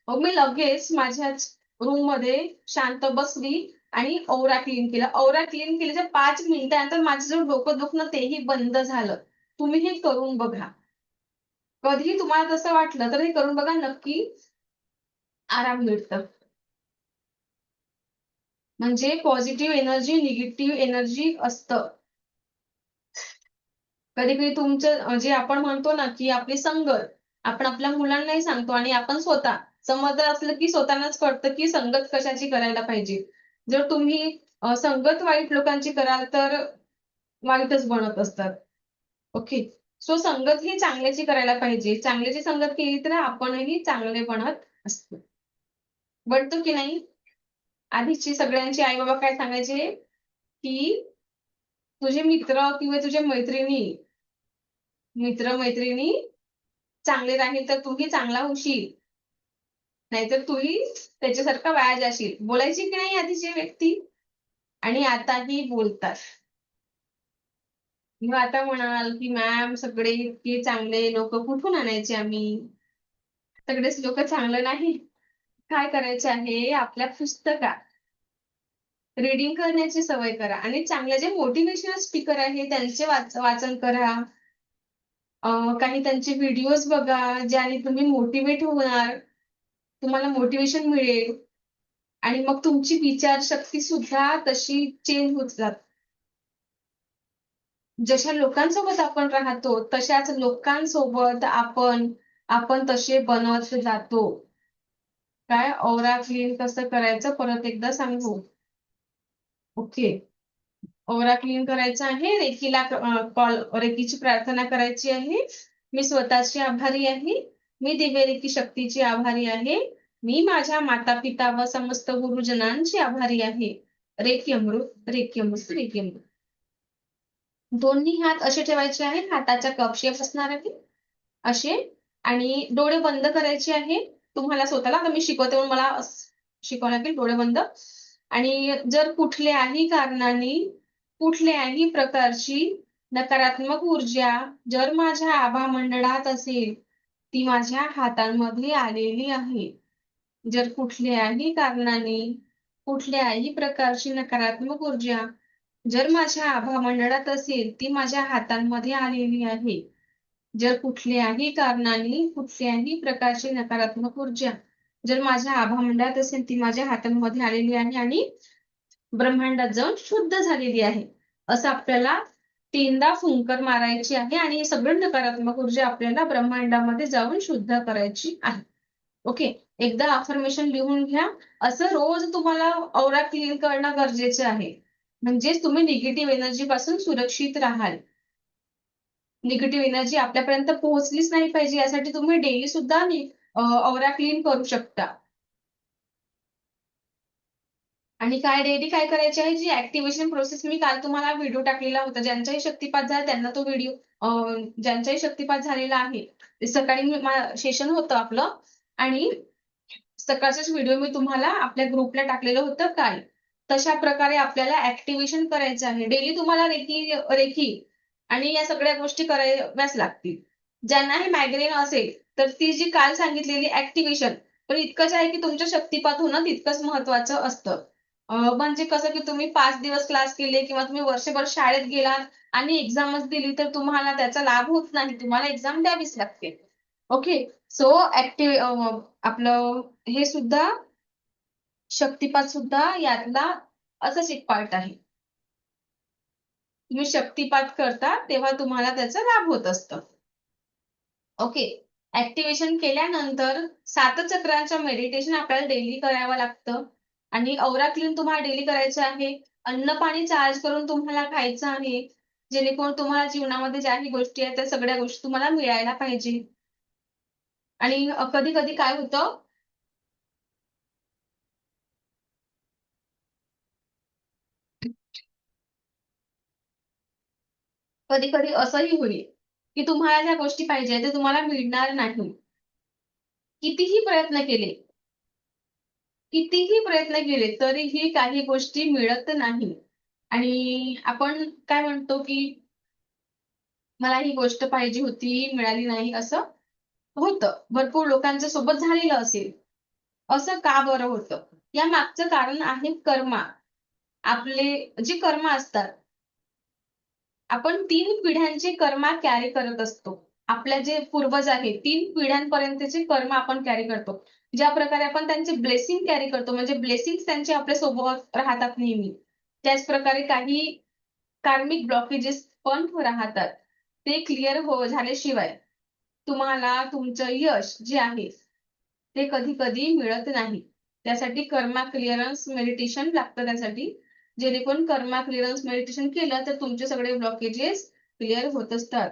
मग मी लगेच माझ्याच रूममध्ये शांत बसली आणि औरा क्लीन केला. औरा क्लीन केल्याच्या 5 मिनिटानंतर माझं जे डोकं दुखणं तेही बंद झालं. तुम्ही हे करून बघा. कधीही तुम्हाला तसं वाटलं तर हे करून बघा नक्की आराम मिळतं. म्हणजे पॉझिटिव्ह एनर्जी, निगेटिव्ह एनर्जी असतं. कधी-कधी तुमचं जे आपण म्हणतो ना, की आपली संगत आपण आपल्या मुलांनाही सांगतो आणि आपण स्वतः समजदार असलं, की स्वतःलाच कळतं, की संगत कशाची करायला पाहिजे. जर तुम्ही संगत वाईट लोकांची कराल, तर वाईटच बनत असतात. ओके. सो संगत ही चांगल्याची करायला पाहिजे. चांगल्याची संगत केली तर आपणही चांगले बनत असतो. बनतो की नाही? आधीची सगळ्यांची आई-बाबा काय सांगायचे, की तुझे मित्र किंवा तुझ्या मित्र-मैत्रिणी चांगले राहील तर तूही चांगला होशील. नाहीतर तूही त्याच्यासारखा वाया जाशील. बोलायची की नाही आधीची व्यक्ती आणि आताही बोलतात. मग आता म्हणाल, की मॅम सगळे इतके चांगले लोकं कुठून आणायचे आम्ही? सगळेच लोकं चांगलं नाही. काय करायचं आहे आपल्या पुस्तकात रीडिंग करण्याची सवय करा आणि चांगले जे मोटिव्हेशनल स्पीकर आहे त्यांचे वाचन करा. काही त्यांचे व्हिडिओज बघा, ज्याने तुम्ही मोटिव्हेट होणार, तुम्हाला मोटिव्हेशन मिळेल आणि मग तुमची विचारशक्ती सुद्धा तशी चेंज होत जाते. जशा लोकांसोबत आपण राहतो, तशाच लोकांसोबत आपण तसे बनत जातो. काय औरा क्लीन कसं करायचं परत एकदा सांगू. ओके. औरा क्लीन करायचा आहे. रेकीची प्रार्थना करायची आहे. मी स्वतःची आभारी आहे. मी दिव्य रेकी शक्तीची आभारी आहे. मी माझ्या माता-पिता व समस्त गुरुजनांची आभारी आहे. रेकी अमृत, रेकी अमृत, रेकी अमृत. दोन्ही हात असे ठेवायचे आहेत. हाताच्या कपशे असणार आहे. असे आणि डोळे बंद करायचे आहे. तुम्हाला स्वतःला आता मी शिकवते म्हणून मला शिकवावं लागेल डोळे बंद. आणि जर कुठल्याही कारणाने, कुठल्याही प्रकारची नकारात्मक ऊर्जा जर माझ्या आभामंडळात असेल, ती माझ्या हातांमध्ये आलेली आहे. जर कुठल्याही कारणाने, कुठल्याही प्रकारची नकारात्मक ऊर्जा जर माझ्या आभामंडळात असेल, ती माझ्या हातांमध्ये आलेली आहे. जर कुठल्याही कारणाने, कुठल्याही प्रकारची नकारात्मक ऊर्जा जर माझ्या आभामंडळात असेल, ती माझ्या हातांमध्ये आलेली आहे आणि ब्रह्मांडात जाऊन शुद्ध झालेली आहे. असं आपल्याला 3दा फुंकर मारायची आहे आणि हे सगळं नकारात्मक ऊर्जा आपल्याला ब्रह्मांडामध्ये जाऊन शुद्ध करायची आहे. ओके. एकदा अफर्मेशन लिहून घ्या. असं रोज तुम्हाला औरा क्लीन करणं गरजेचं आहे. म्हणजेच तुम्ही निगेटिव्ह एनर्जी पासून सुरक्षित राहाल. निगेटिव्ह एनर्जी आपल्यापर्यंत पोहोचलीच नाही पाहिजे, यासाठी तुम्ही डेली सुद्धा औरा क्लीन करू शकता. आणि काय डेली काय करायचे आहे, जी ऍक्टिव्हेशन प्रोसेस मी काल तुम्हाला व्हिडिओ टाकलेला होता, ज्यांचाही शक्तिपात झाला त्यांना तो व्हिडिओ, ज्यांचाही शक्तिपात झालेला आहे, ते सकाळी सेशन होतं आपलं, आणि सकाळचाच व्हिडिओ मी तुम्हाला आपल्या ग्रुपला टाकलेलं होतं काल. तशा प्रकारे आपल्याला ऍक्टिव्हेशन करायचं आहे. डेली तुम्हाला रेकी रेकी आणि या सगळ्या गोष्टी कराव्याच लागतील. ज्यांनाही मायग्रेन असेल, तर ती जी काल सांगितलेली ऍक्टिव्हेशन, पण इतकंच आहे की तुमचं शक्तिपात होणं तितकंच महत्वाचं असतं. म्हणजे कसं की तुम्ही 5 दिवस क्लास केले किंवा तुम्ही वर्षभर शाळेत गेलात आणि एक्झामच दिली, तर तुम्हाला त्याचा लाभ होत नाही. तुम्हाला एक्झाम द्यावीच लागते. ओके. सो आपलं हे सुद्धा, शक्तिपात सुद्धा यातला असंच एक पार्ट आहे. तुम्ही शक्तिपात करता तेव्हा तुम्हाला त्याचा लाभ होत असतं. ओके. ऍक्टिव्हेशन केल्यानंतर 7 चक्रांचं मेडिटेशन आपल्याला डेली करावं लागतं. आणि औरा क्लीन तुम्हाला डेली करायचं आहे. अन्न पाणी चार्ज करून तुम्हाला खायचं आहे. जेणेकरून तुम्हाला जीवनामध्ये ज्याही गोष्टी आहेत त्या सगळ्या गोष्टी तुम्हाला मिळायला पाहिजे. आणि कधी-कधी काय होतं, कधी-कधी असंही होईल, की तुम्हाला ज्या गोष्टी पाहिजे ते तुम्हाला मिळणार नाही. कितीही प्रयत्न केले, कितीही प्रयत्न केले तरीही काही गोष्टी मिळत नाही. आणि आपण काय म्हणतो, की मला ही गोष्ट पाहिजे होती, मिळाली नाही, असं होतं. भरपूर लोकांच्या सोबत झालेलं असेल. असं का बरं होतं? या मागचं कारण आहे कर्मा. आपले जे कर्म असतात, आपण 3 पिढ्यांचे कर्मा कॅरी करत असतो. आपल्या जे पूर्वज आहेत, 3 पिढ्यांपर्यंतचे कर्म आपण कॅरी करतो. ज्या प्रकारे आपण त्यांचे ब्लेसिंग कॅरी करतो, म्हणजे ब्लेसिंग्स त्यांचे आपल्या सोबत राहतात नेहमी. त्याच प्रकारे काही कार्मिक ब्लॉकेजेस पण राहतात. ते क्लिअर झाल्याशिवाय तुम्हाला तुमचं यश जे आहे, ते कधी-कधी मिळत नाही. त्यासाठी कर्मा क्लिअरन्स मेडिटेशन लागतं त्यासाठी. जेणेकरून कर्मा क्लिअरन्स मेडिटेशन केलं तर तुमचे सगळे ब्लॉकेजेस क्लिअर होत असतात.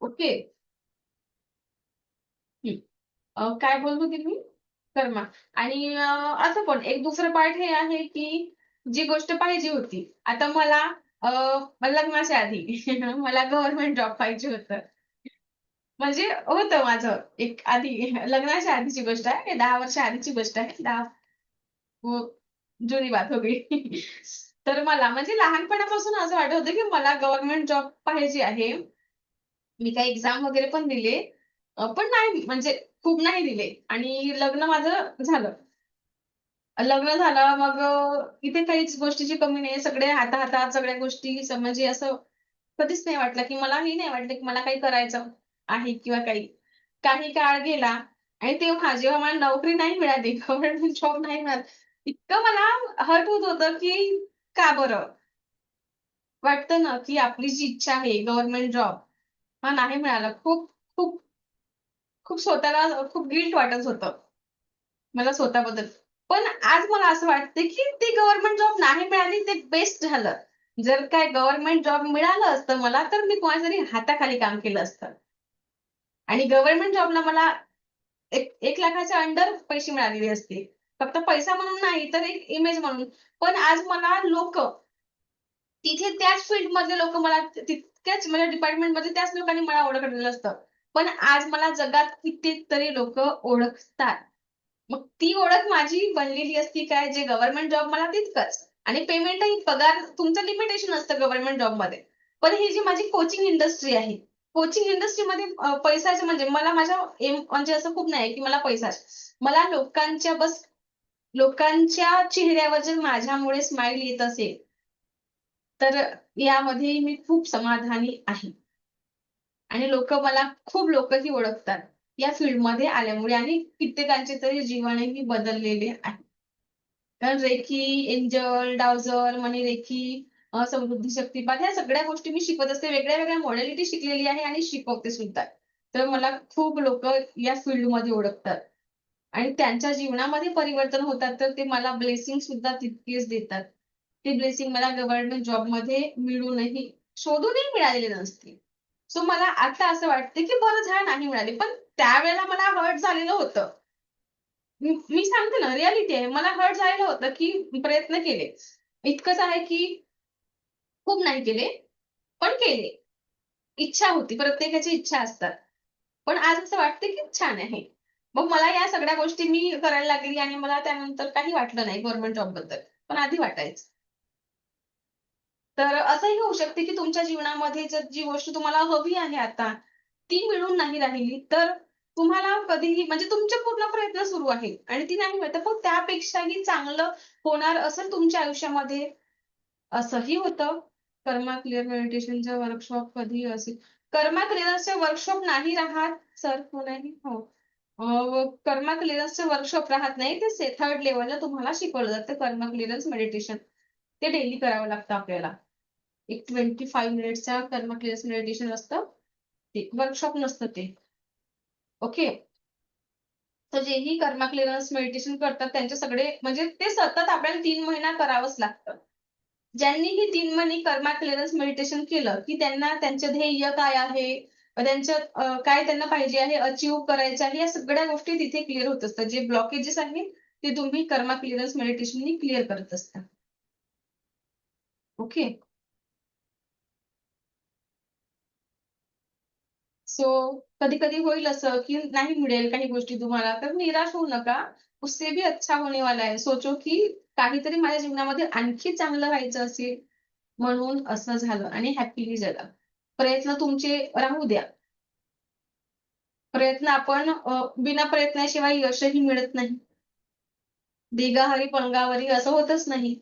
ओके. हं. काय बोलत होते मी? कर्मा. आणि असं पण एक दुसरं पार्ट हे आहे, की जी गोष्ट पाहिजे होती. आता अ, मला लग्नाच्या आधी मला गव्हर्नमेंट जॉब पाहिजे होतं. म्हणजे होतं माझं एक आधी लग्नाच्या आधीची गोष्ट आहे. 10 वर्ष आधीची गोष्ट आहे. 10 वो जुनी बात हो गई. तर मला म्हणजे लहानपणापासून असं वाटत होतं, की मला गव्हर्नमेंट जॉब पाहिजे आहे. मी काही एक्झाम वगैरे पण दिले. पण नाही म्हणजे खूप नाही दिले आणि लग्न माझं झालं. लग्न झालं मग इथे काहीच गोष्टीची कमी नाहीये. सगळे हाताहातात सगळ्या गोष्टी म्हणजे असं कधीच नाही वाटलं, की मलाही नाही वाटलं, की मला काही करायचं आहे किंवा काही. काही काळ गेला आणि तेव्हा जेव्हा मला नोकरी नाही मिळाली, गव्हर्नमेंट जॉब नाही मिळाला, इतकं मला हर्ट होत होतं, की का बरं? वाटतं ना, की आपली जी इच्छा आहे गव्हर्नमेंट जॉब हा नाही मिळाला. खूप, खूप, खूप स्वतःला खूप गिल्ट वाटत होतं मला स्वतःबद्दल. पण आज मला असं वाटतं, की ती गव्हर्नमेंट जॉब नाही मिळाली ते बेस्ट झालं. जर काय गव्हर्नमेंट जॉब मिळालं असतं मला, तर मी कोणाच्यातरी हाताखाली काम केलं असतं. आणि गव्हर्नमेंट जॉबला मला 1,00,000च्या अंडर पैसे मिळालेले असते. फक्त पैसा म्हणून नाही, तर एक इमेज म्हणून. पण आज मला तिथे त्याच फील्डमधले लोकं मला तितक्याच म्हणजे डिपार्टमेंटमधले त्याच लोकांनी मला ओळखलेलं असतं. पण आज मला जगात कितीतरी लोकं ओळखतात. मग ती ओळख माझी बनलेली असती काय, जे गव्हर्नमेंट जॉब मला तितकंच. आणि पेमेंटही पगार तुमचं लिमिटेशन असतं गव्हर्नमेंट जॉबमध्ये. पण ही जी माझी कोचिंग इंडस्ट्री आहे, कोचिंग इंडस्ट्रीमध्ये पैसाचं म्हणजे मला माझ्या एम म्हणजे असं खूप नाही की मला पैसा. मला लोकांच्या चेहऱ्यावर जर माझ्यामुळे स्माईल येत असेल, तर यामध्ये मी खूप समाधानी आहे. आणि खूप लोकंही ओळखतात या फील्डमध्ये आल्यामुळे आणि कित्येकांचे तरी जीवनही बदललेले आहे. कारण रेकी, एंजल, डावजर, मनी रेकी, समृद्धी शक्तिपात ह्या सगळ्या गोष्टी मी शिकवत असते. वेगळ्या-वेगळ्या मॉडॅलिटी शिकलेली आहे आणि शिकवते सुद्धा. तर मला खूप लोकं या फील्डमध्ये ओळखतात आणि त्यांच्या जीवनामध्ये परिवर्तन होतात, तर ते मला ब्लेसिंग सुद्धा तितकेच देतात. ती ब्लेसिंग मला गव्हर्नमेंट जॉब मध्ये मिळूनही शोधूनही मिळालेली नसती. सो मला आता असं वाटतं की बरं झालं नाही मिळाली, पण त्यावेळेला मला हर्ट झालेलं होतं. मी सांगते ना, रियालिटी आहे. मला हर्ट झालेलं होतं की प्रयत्न केले. इतकंच आहे की खूप नाही केले, पण केले. इच्छा होती. प्रत्येकाची इच्छा असतात. पण आज असं वाटतं की छान आहे. मग मला या सगळ्या गोष्टी मी करायला लागली आणि मला त्यानंतर काही वाटलं नाही गव्हर्नमेंट जॉबबद्दल. पण आधी वाटायचं. तर असंही होऊ शकते की तुमच्या जीवनामध्ये जर जी गोष्ट तुम्हाला हवी आहे आता, ती मिळून नाही राहिली, तर तुम्हाला कधीही म्हणजे तुमचे पूर्ण प्रयत्न सुरू आहेत आणि ती नाही मिळत, पण त्यापेक्षाही चांगलं होणार असेल तुमच्या आयुष्यामध्ये, असंही होतं. कर्मा क्लिअर मेडिटेशनचा वर्कशॉप कधी असेल? कर्मा क्लिअरचे वर्कशॉप नाही राहत सर, हो नाही? हो. कर्मा क्लिअरन्सचे वर्कशॉप राहत नाही. ते थर्ड लेव्हलला तुम्हाला शिकवलं जातं कर्मा क्लिअरन्स मेडिटेशन. ते डेली करावं लागतं आपल्याला. एक 25 मिनिट्सचा कर्मा क्लिअरन्स मेडिटेशन असतं. ते वर्कशॉप नसतं ते. ओके. तर जेही कर्मा क्लिअरन्स मेडिटेशन करतात त्यांचे सगळे म्हणजे ते सतत आपल्याला 3 महिना करावंच लागतं. ज्यांनी ही 3 महिने कर्मा क्लिअरन्स मेडिटेशन केलं, की त्यांना त्यांचे ध्येय काय आहे, त्यांचं काय त्यांना पाहिजे आहे, अचीव्ह करायचं आहे, या सगळ्या गोष्टी तिथे क्लिअर होत असतात. जे ब्लॉकेजेस आहेत, ते तुम्ही कर्मा क्लिअरन्स मेडिटेशननी क्लिअर करत असता. ओके. सो कधी-कधी होईल असं, की नाही मिळेल काही गोष्टी तुम्हाला, तर निराश होऊ नका. उससे भी अच्छा होने वाला है. सोचो की काहीतरी माझ्या जीवनामध्ये आणखी चांगलं व्हायचं असेल, म्हणून असं झालं आणि हॅपीली जगा. प्रयत्न तुमचे राहू द्या. प्रयत्न आपण बिना प्रयत्नाशिवाय यशही मिळत नाही. देगाहरी पलंगावरी असं होतच नाही.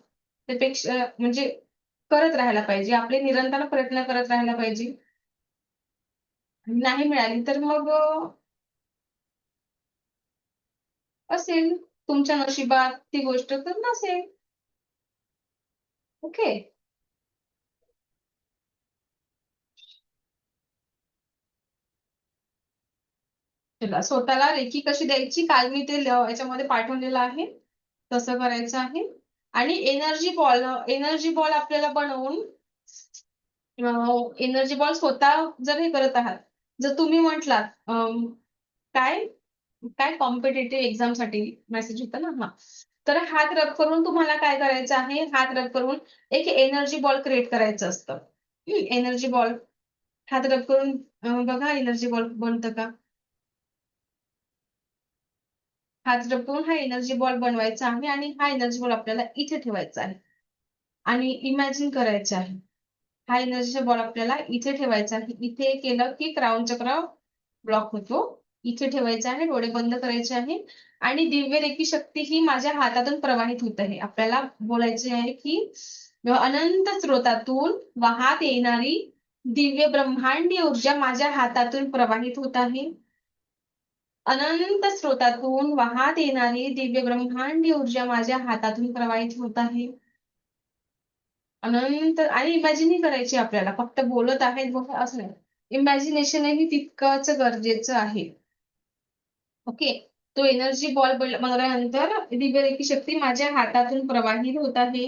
त्यापेक्षा म्हणजे करत राहायला पाहिजे. आपले निरंतर प्रयत्न करत राहायला पाहिजे. नाही मिळाली तर मग असेल तुमच्या नशिबात ती गोष्ट तर नसेल. ओके. चला स्वतःला रेकी कशी द्यायची काल मी ते याच्यामध्ये पाठवलेलं आहे. तसं करायचं आहे. आणि एनर्जी बॉल आपल्याला बनवून एनर्जी बॉल स्वतः जर हे करत आहात. जर तुम्ही म्हटलात काय काय कॉम्पिटिटिव्ह एक्झामसाठी मेसेज होता ना? हां. तर हात रब करून तुम्हाला काय करायचं आहे, हात रब करून एक एनर्जी बॉल क्रिएट करायचं असतं. एनर्जी बॉल हात रब करून बघा एनर्जी बॉल बनतं का? हात रब करून हा एनर्जी बॉल बनवायचा आहे आणि हा एनर्जी बॉल आपल्याला इथे ठेवायचा आहे. आणि इमॅजिन करायचं आहे. हा एनर्जीचा बॉल आपल्याला इथे ठेवायचा आहे. इथे केलं की क्राउन चक्र ब्लॉक होतो. इथे ठेवायचं आहे, डोळे बंद करायचे आहे आणि दिव्य रेखी शक्ती ही माझ्या हातातून प्रवाहित होत आहे. आपल्याला बोलायचे आहे की अनंत स्रोतातून वाहत येणारी दिव्य ब्रह्मांडीय ऊर्जा माझ्या हातातून प्रवाहित होत आहे. अनंत स्रोतातून वाहत येणारी दिव्य ब्रह्मांडीय ऊर्जा माझ्या हातातून प्रवाहित होत आहे. अनंत आणि इमॅजिनही करायची आपल्याला. फक्त बोलत आहेत बघा असं नाही. इमॅजिनेशनही तितकंच गरजेचं आहे. ओके. तो एनर्जी बॉल बनवल्यानंतर दिव्यरेखी शक्ती माझ्या हातातून प्रवाहित होत आहे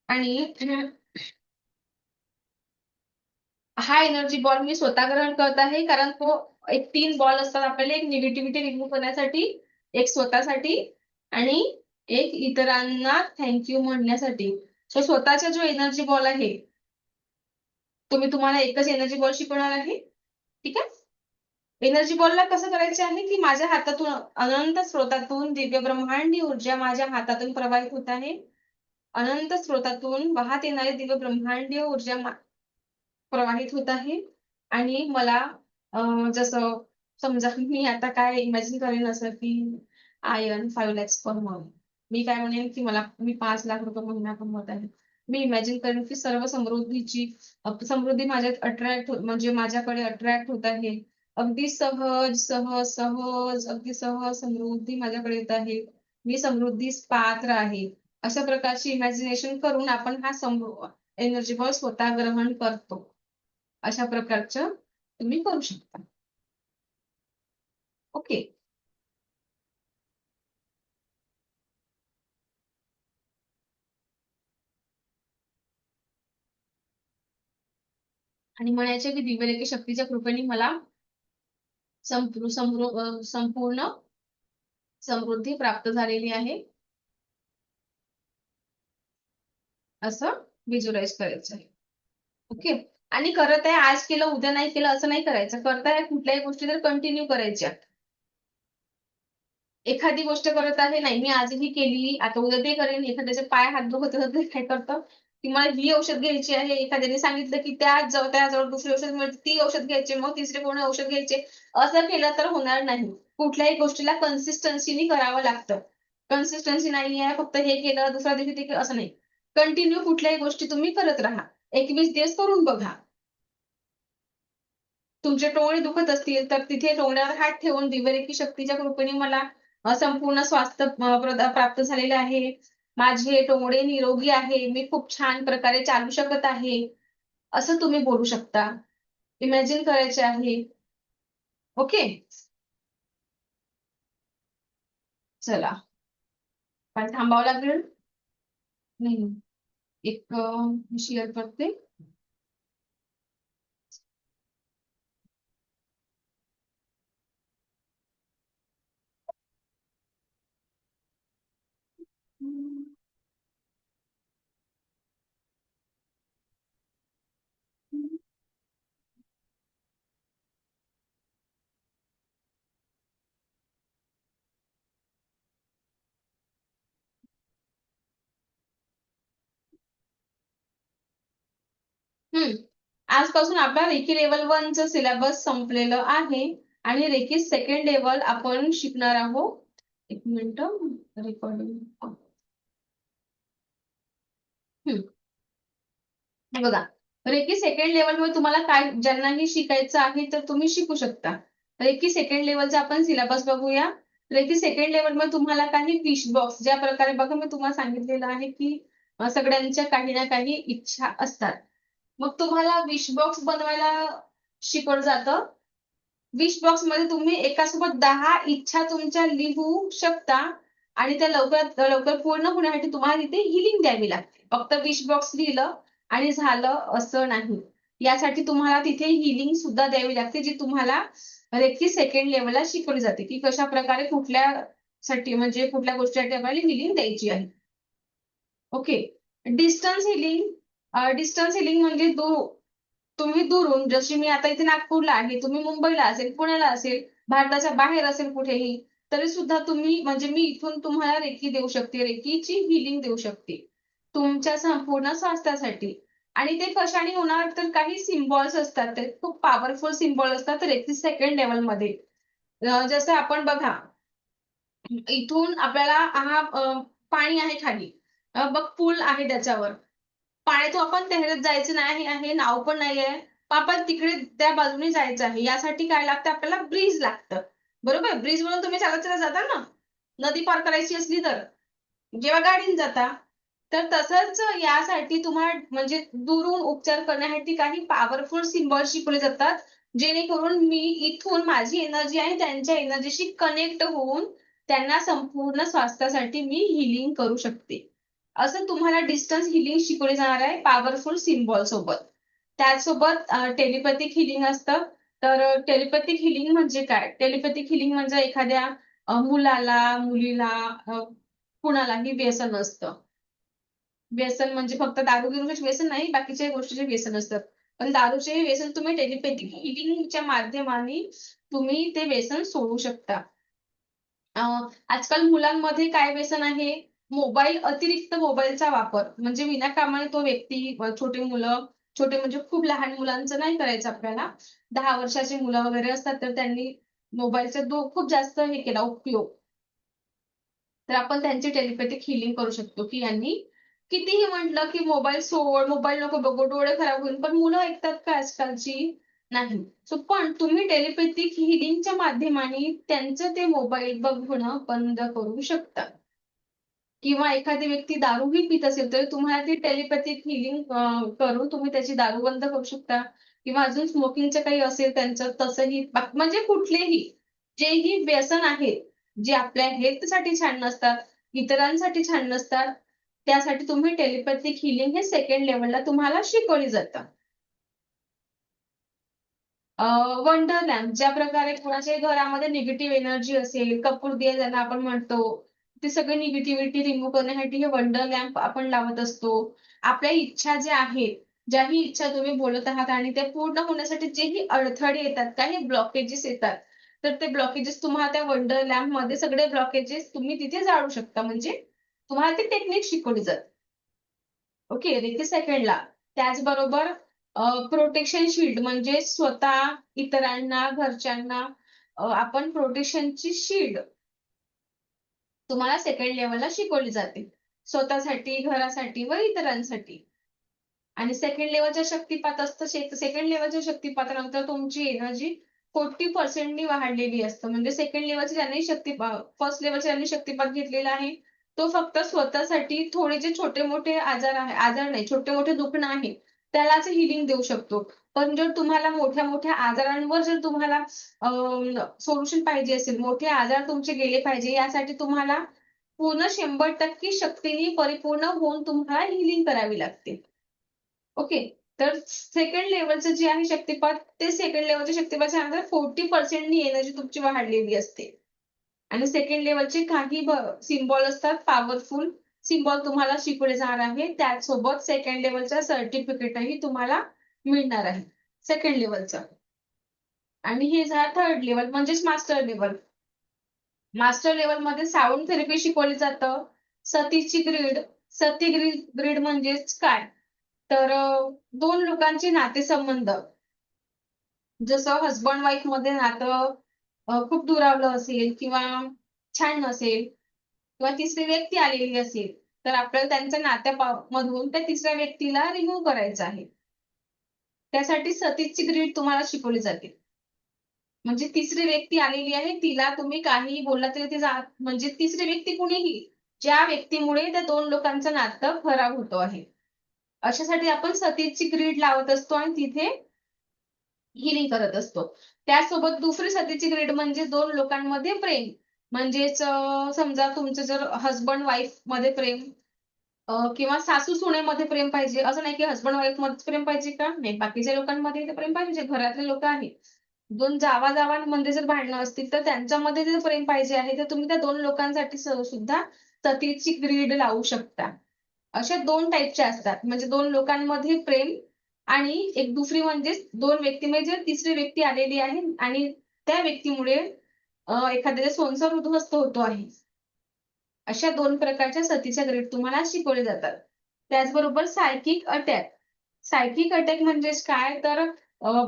आणि हा एनर्जी बॉल मी स्वतः ग्रहण करत आहे. कारण तो एक 3 बॉल असतात आपल्याला एक निगेटिव्हिटी रिमूव्ह करण्यासाठी, एक स्वतःसाठी आणि एक इतरांना थँक यू म्हणण्यासाठी. सो स्वतःचा जो एनर्जी बॉल आहे, तो मी तुम्हाला एकच एनर्जी बॉल शिकवणार आहे. ठीक आहे? एनर्जी बॉलला कसं करायचं आहे, की माझ्या हातातून अनंत स्रोतातून दिव्य ब्रह्मांडी ऊर्जा माझ्या हातातून प्रवाहित होत आहे. अनंत स्रोतातून वाहत येणारी दिव्य ब्रह्मांडीय ऊर्जा प्रवाहित होत आहे आणि मला जसं समजा मी आता काय इमॅजिन करेन असं, की I earn 5 lakhs per month. मी काय म्हणेन, की मी 5 लाख रुपये महिना कमवत आहे. मी इमॅजिन करेन, की सर्व समृद्धी माझ्यात म्हणजे माझ्याकडे अट्रॅक्ट होत आहे. अगदी सहज, सहज, सहज, अगदी सहज समृद्धी माझ्याकडे येत आहे. मी समृद्धीस पात्र आहे. अशा प्रकारची इमॅजिनेशन करून आपण हा एनर्जी बॉल स्वतः ग्रहण करतो. अशा प्रकारचं तुम्ही करू शकता. ओके. आणि म्हणायचे की दिव्यरेखी शक्तीच्या कृपेने मला संपूर्ण समृद्धी प्राप्त झालेली आहे, असं व्हिज्युअलाइज करायचं आहे. ओके. आणि करत आहे आज केलं उद्या नाही केलं असं नाही करायचं. करताय कुठल्याही गोष्टी तर कंटिन्यू करायच्या. एखादी गोष्ट करत आहे, नाही मी आजही केली, आता उद्या ते करेन. एखाद्याचे पाय हात दुखत असेल तर काय करतं, की मला ही औषध घ्यायची आहे. एखाद्याने सांगितलं की त्याजवळ दुसरी औषध मिळते, ती औषध घ्यायची, मग तिसरे कोणी औषध घ्यायचे. असं केलं तर होणार नाही. कुठल्याही गोष्टीला कन्सिस्टन्सीनी करावं लागतं. कन्सिस्टन्सी नाहीये, फक्त हे केलं, दुसऱ्या दिवशी ते केलं असं नाही. कंटिन्यू कुठल्याही गोष्टी तुम्ही करत राहा. 21 दिवस करून बघा. तुमचे टोळे दुखत असतील तर तिथे टोण्यावर हात ठेवून दिव्यरेखी शक्तीच्या कृपेने मला संपूर्ण स्वास्थ्य प्राप्त झालेले आहे. माझे टोळे निरोगी आहे. मी खूप छान प्रकारे चालू शकत आहे. असं तुम्ही बोलू शकता. इमॅजिन करायचे आहे. ओके. चला. काय थांबावं लागेल? नाही. एक शेअर करते. आजपासून आपला रेकी लेवल 1 चं सिलेबस संपलेलं आहे आणि रेकी सेकंड लेवल आपण शिकणार आहोत. एक मिनिट रेकॉर्डिंग. बघा, रेकी सेकंड लेवलमध्ये तुम्हाला काय ज्यांनाही शिकायचं आहे तर तुम्ही शिकू शकता. रेकी सेकंड लेवलचा आपण सिलेबस बघूया. रेकी सेकंड लेवलमध्ये तुम्हाला काही विश बॉक्स, ज्या प्रकारे बघा मी तुम्हाला सांगितलेलं आहे की सगळ्यांच्या काही ना काही इच्छा असतात. मग तुम्हाला विश बॉक्स बनवायला शिकवलं जातं. विश बॉक्स मध्ये तुम्ही एकासोबत 10 इच्छा तुमच्या लिहू शकता आणि त्या लवकरात लवकर पूर्ण होण्यासाठी तुम्हाला तिथे हिलिंग द्यावी लागते. फक्त विश बॉक्स लिहिलं आणि झालं असं नाही. यासाठी तुम्हाला तिथे हिलिंग सुद्धा द्यावी लागते, जी तुम्हाला रेकी सेकंड लेवलला शिकवली जाते, की कशा प्रकारे कुठल्यासाठी म्हणजे कुठल्या गोष्टीसाठी आपल्याला हिलिंग द्यायची आहे. ओके. डिस्टन्स हिलिंग म्हणजे तुम्ही दुरून, जशी मी आता इथे नागपूरला आहे, तुम्ही मुंबईला असेल, पुण्याला असेल, भारताच्या बाहेर असेल कुठेही, तरी सुद्धा तुम्ही म्हणजे मी इथून तुम्हाला रेकी देऊ शकते, रेकीची हिलिंग देऊ शकते तुमच्या संपूर्ण स्वास्थ्यासाठी. आणि ते कशाने होणार, तर काही सिम्बॉल्स असतात, ते खूप पॉवरफुल सिम्बॉल असतात रेकी सेकंड लेवलमध्ये. जसं आपण बघा, इथून आपल्याला पाणी आहे खाली, बघ पूल आहे त्याच्यावर, पाण्यातून आपण तैरत जायचं नाही आहे, नाव पण नाहीये. आपण तिकडे त्या बाजूने जायचं आहे. यासाठी काय लागतं, आपल्याला ब्रिज लागतं. बरोबर? ब्रिज वरून तुम्ही चालत चालत जाता ना, नदी पार करायची असली तर, जेव्हा गाडीने जाता. तर तसंच यासाठी तुम्हाला म्हणजे दुरून उपचार करण्यासाठी काही पॉवरफुल सिम्बॉल शिकवले जातात, जेणेकरून मी इथून माझी एनर्जी आणि त्यांच्या एनर्जीशी कनेक्ट होऊन त्यांना संपूर्ण स्वास्थ्यासाठी मी हिलिंग करू शकते. असं तुम्हाला डिस्टन्स हिलिंग शिकवली जाणार आहे पॉवरफुल सिम्बॉल सोबत. त्याचसोबत टेलिपॅथिक हिलिंग असतं. तर टेलिपॅथिक हिलिंग म्हणजे काय? टेलिपॅथिक हिलिंग म्हणजे एखाद्या मुलाला, मुलीला, कुणालाही व्यसन असतं. व्यसन म्हणजे फक्त दारू-बिरूचेच व्यसन नाही, बाकीच्या गोष्टीचे व्यसन असतात. पण दारूचे व्यसन तुम्ही टेलिपॅथिक हिलिंगच्या माध्यमाने तुम्ही ते व्यसन सोडवू शकता. आजकाल मुलांमध्ये काय व्यसन आहे? अतिरिक्त मोबाईलचा वापर. म्हणजे विनाकारण तो व्यक्ती, छोटे मुलं, छोटे म्हणजे खूप लहान मुलांचं नाही करायचं आपल्याला. 10 वर्षाची मुलं वगैरे असतात, तर त्यांनी मोबाईलचा खूप जास्त हे केला उपयोग. तर आपण त्यांची टेलिपॅथिक हिलिंग करू शकतो, की यांनी कितीही म्हटलं, की मोबाईल सोड, मोबाईल नको बघू, डोळे खराब होईल. पण मुलं ऐकतात का आजकालची? नाही. पण तुम्ही टेलिपॅथिक हिलिंगच्या माध्यमाने त्यांचं ते मोबाईल बघणं बंद करू शकता. किंवा एखादी व्यक्ती दारूही पीत असेल, तर तुम्हाला ती टेलिपॅथिक हिलिंग करून तुम्ही त्याची दारू बंद करू शकता. किंवा अजून स्मोकिंगचं काही असेल त्यांचं तसंही म्हणजे कुठलेही जेही व्यसन आहे, जे आपल्या हेल्थसाठी छान नसतात, इतरांसाठी छान नसतात, त्यासाठी तुम्ही टेलिपॅथिक हिलिंग हे सेकंड लेव्हलला तुम्हाला शिकवली जातं. वंडर लॅम्प, ज्या प्रकारे कोणाच्या घरामध्ये निगेटिव्ह एनर्जी असेल, कपूर दिया ज्यांना आपण म्हणतो, ते सगळी निगेटिव्हिटी रिमूव्ह करण्यासाठी हे वंडर लॅम्प आपण लावत असतो. आपल्या इच्छा ज्या आहेत, ज्याही इच्छा तुम्ही बोलत आहात आणि ते पूर्ण होण्यासाठी जेही अडथळे येतात, काही ब्लॉकेजेस येतात, तर ते ब्लॉकेजेस तुम्हाला त्या वंडर लॅम्प मध्ये सगळे ब्लॉकेजेस तुम्ही तिथे जाळू शकता. म्हणजे तुम्हाला ती टेक्निक शिकवली जाते. ओके, रेकी सेकंडला. त्याचबरोबर प्रोटेक्शन शील्ड म्हणजे स्वतः, इतरांना, घरच्यांना आपण प्रोटेक्शनची शील्ड तुम्हाला सेकंड लेवलला शिकवली जाते. स्वतःसाठी, घरासाठी व इतरांसाठी. आणि सेकंड लेवलच्या शक्तिपात असतं. सेकंड लेवलच्या शक्तिपातानंतर तुमची एनर्जी 40% वाढलेली असतं. म्हणजे सेकंड लेवलचे ज्यांनी फर्स्ट लेवलचे ज्यांनी शक्तिपात घेतलेला आहे, तो फक्त स्वतःसाठी थोडे जे छोटे-मोठे आजार नाही, छोटे-मोठे दुखणं आहे, त्यालाच हिलिंग देऊ शकतो. पण जर तुम्हाला मोठ्या-मोठ्या आजारांवर जर तुम्हाला सोल्युशन पाहिजे असेल, मोठे आजार तुमचे गेले पाहिजे, यासाठी तुम्हाला पूर्ण 100% शक्तीने परिपूर्ण होऊन तुम्हाला हिलिंग करावी लागते. ओके. तर सेकंड लेव्हलचं जे आहे शक्तिपात, ते सेकंड लेव्हलच्या शक्तिपातच्या नंतर 40% नी एनर्जी तुमची वाढलेली असते. आणि सेकंड लेव्हलचे काही सिम्बॉल असतात, पॉवरफुल सिम्बॉल तुम्हाला शिकवले जाणार आहे. त्याचसोबत सेकंड लेव्हलचं सर्टिफिकेटही तुम्हाला मिळणार आहे, सेकंड लेव्हलचं. आणि हे झालं थर्ड लेव्हल म्हणजेच मास्टर लेव्हल. मास्टर लेव्हलमध्ये साऊंड थेरपी शिकवली जातं. सतीची ग्रीड. सती ग्रीड म्हणजेच काय? तर दोन लोकांचे नातेसंबंध, जसं हसबंड वाईफ मध्ये नातं खूप दुरावलं असेल किंवा छान नसेल किंवा तिसरी व्यक्ती आलेली असेल, तर आपल्याला त्यांच्या नात्यामधून त्या तिसऱ्या व्यक्तीला रिमूव्ह करायचं आहे. त्यासाठी सतीची ग्रीड तुम्हाला शिकवली जाते. म्हणजे तिसरी व्यक्ती आलेली आहे, तिला तुम्ही काहीही बोलला तरी ती म्हणजे तिसरी व्यक्ती कुणीही, ज्या व्यक्तीमुळे त्या दोन लोकांचं नातं खराब होतो आहे. अशासाठी आपण सतीची ग्रीड लावत असतो आणि तिथे हिलिंग करत असतो. त्यासोबत दुसरी सतीची ग्रीड म्हणजे दोन लोकांमध्ये प्रेम. म्हणजेच समजा तुमचं जर हसबंड वाईफ मध्ये प्रेम किंवा सासू सुनेमध्ये प्रेम पाहिजे. असं नाही की हसबंड वाईफ मध्येच प्रेम पाहिजे का? नाही. बाकीच्या लोकांमध्ये ते प्रेम पाहिजे, जे घरातले लोक आहेत. दोन जावा-जावांमध्ये जर भांडणं असतील, तर त्यांच्यामध्ये जर प्रेम पाहिजे आहे, तर तुम्ही त्या दोन लोकांसाठी सुद्धा सतीची ग्रीड लावू शकता. अशा दोन टाईपच्या असतात. म्हणजे दोन लोकांमध्ये प्रेम आणि एक दुसरी म्हणजे दोन व्यक्तीमध्ये जर तिसरी व्यक्ती आलेली आहे आणि त्या व्यक्तीमुळे एखाद्याचा संसार उद्ध्वस्त होतो आहे. अशा दोन प्रकारच्या सतीच्या ग्रीड तुम्हाला शिकवले जातात. त्याचबरोबर सायकिक अटॅक. सायकिक अटॅक म्हणजेच काय? तर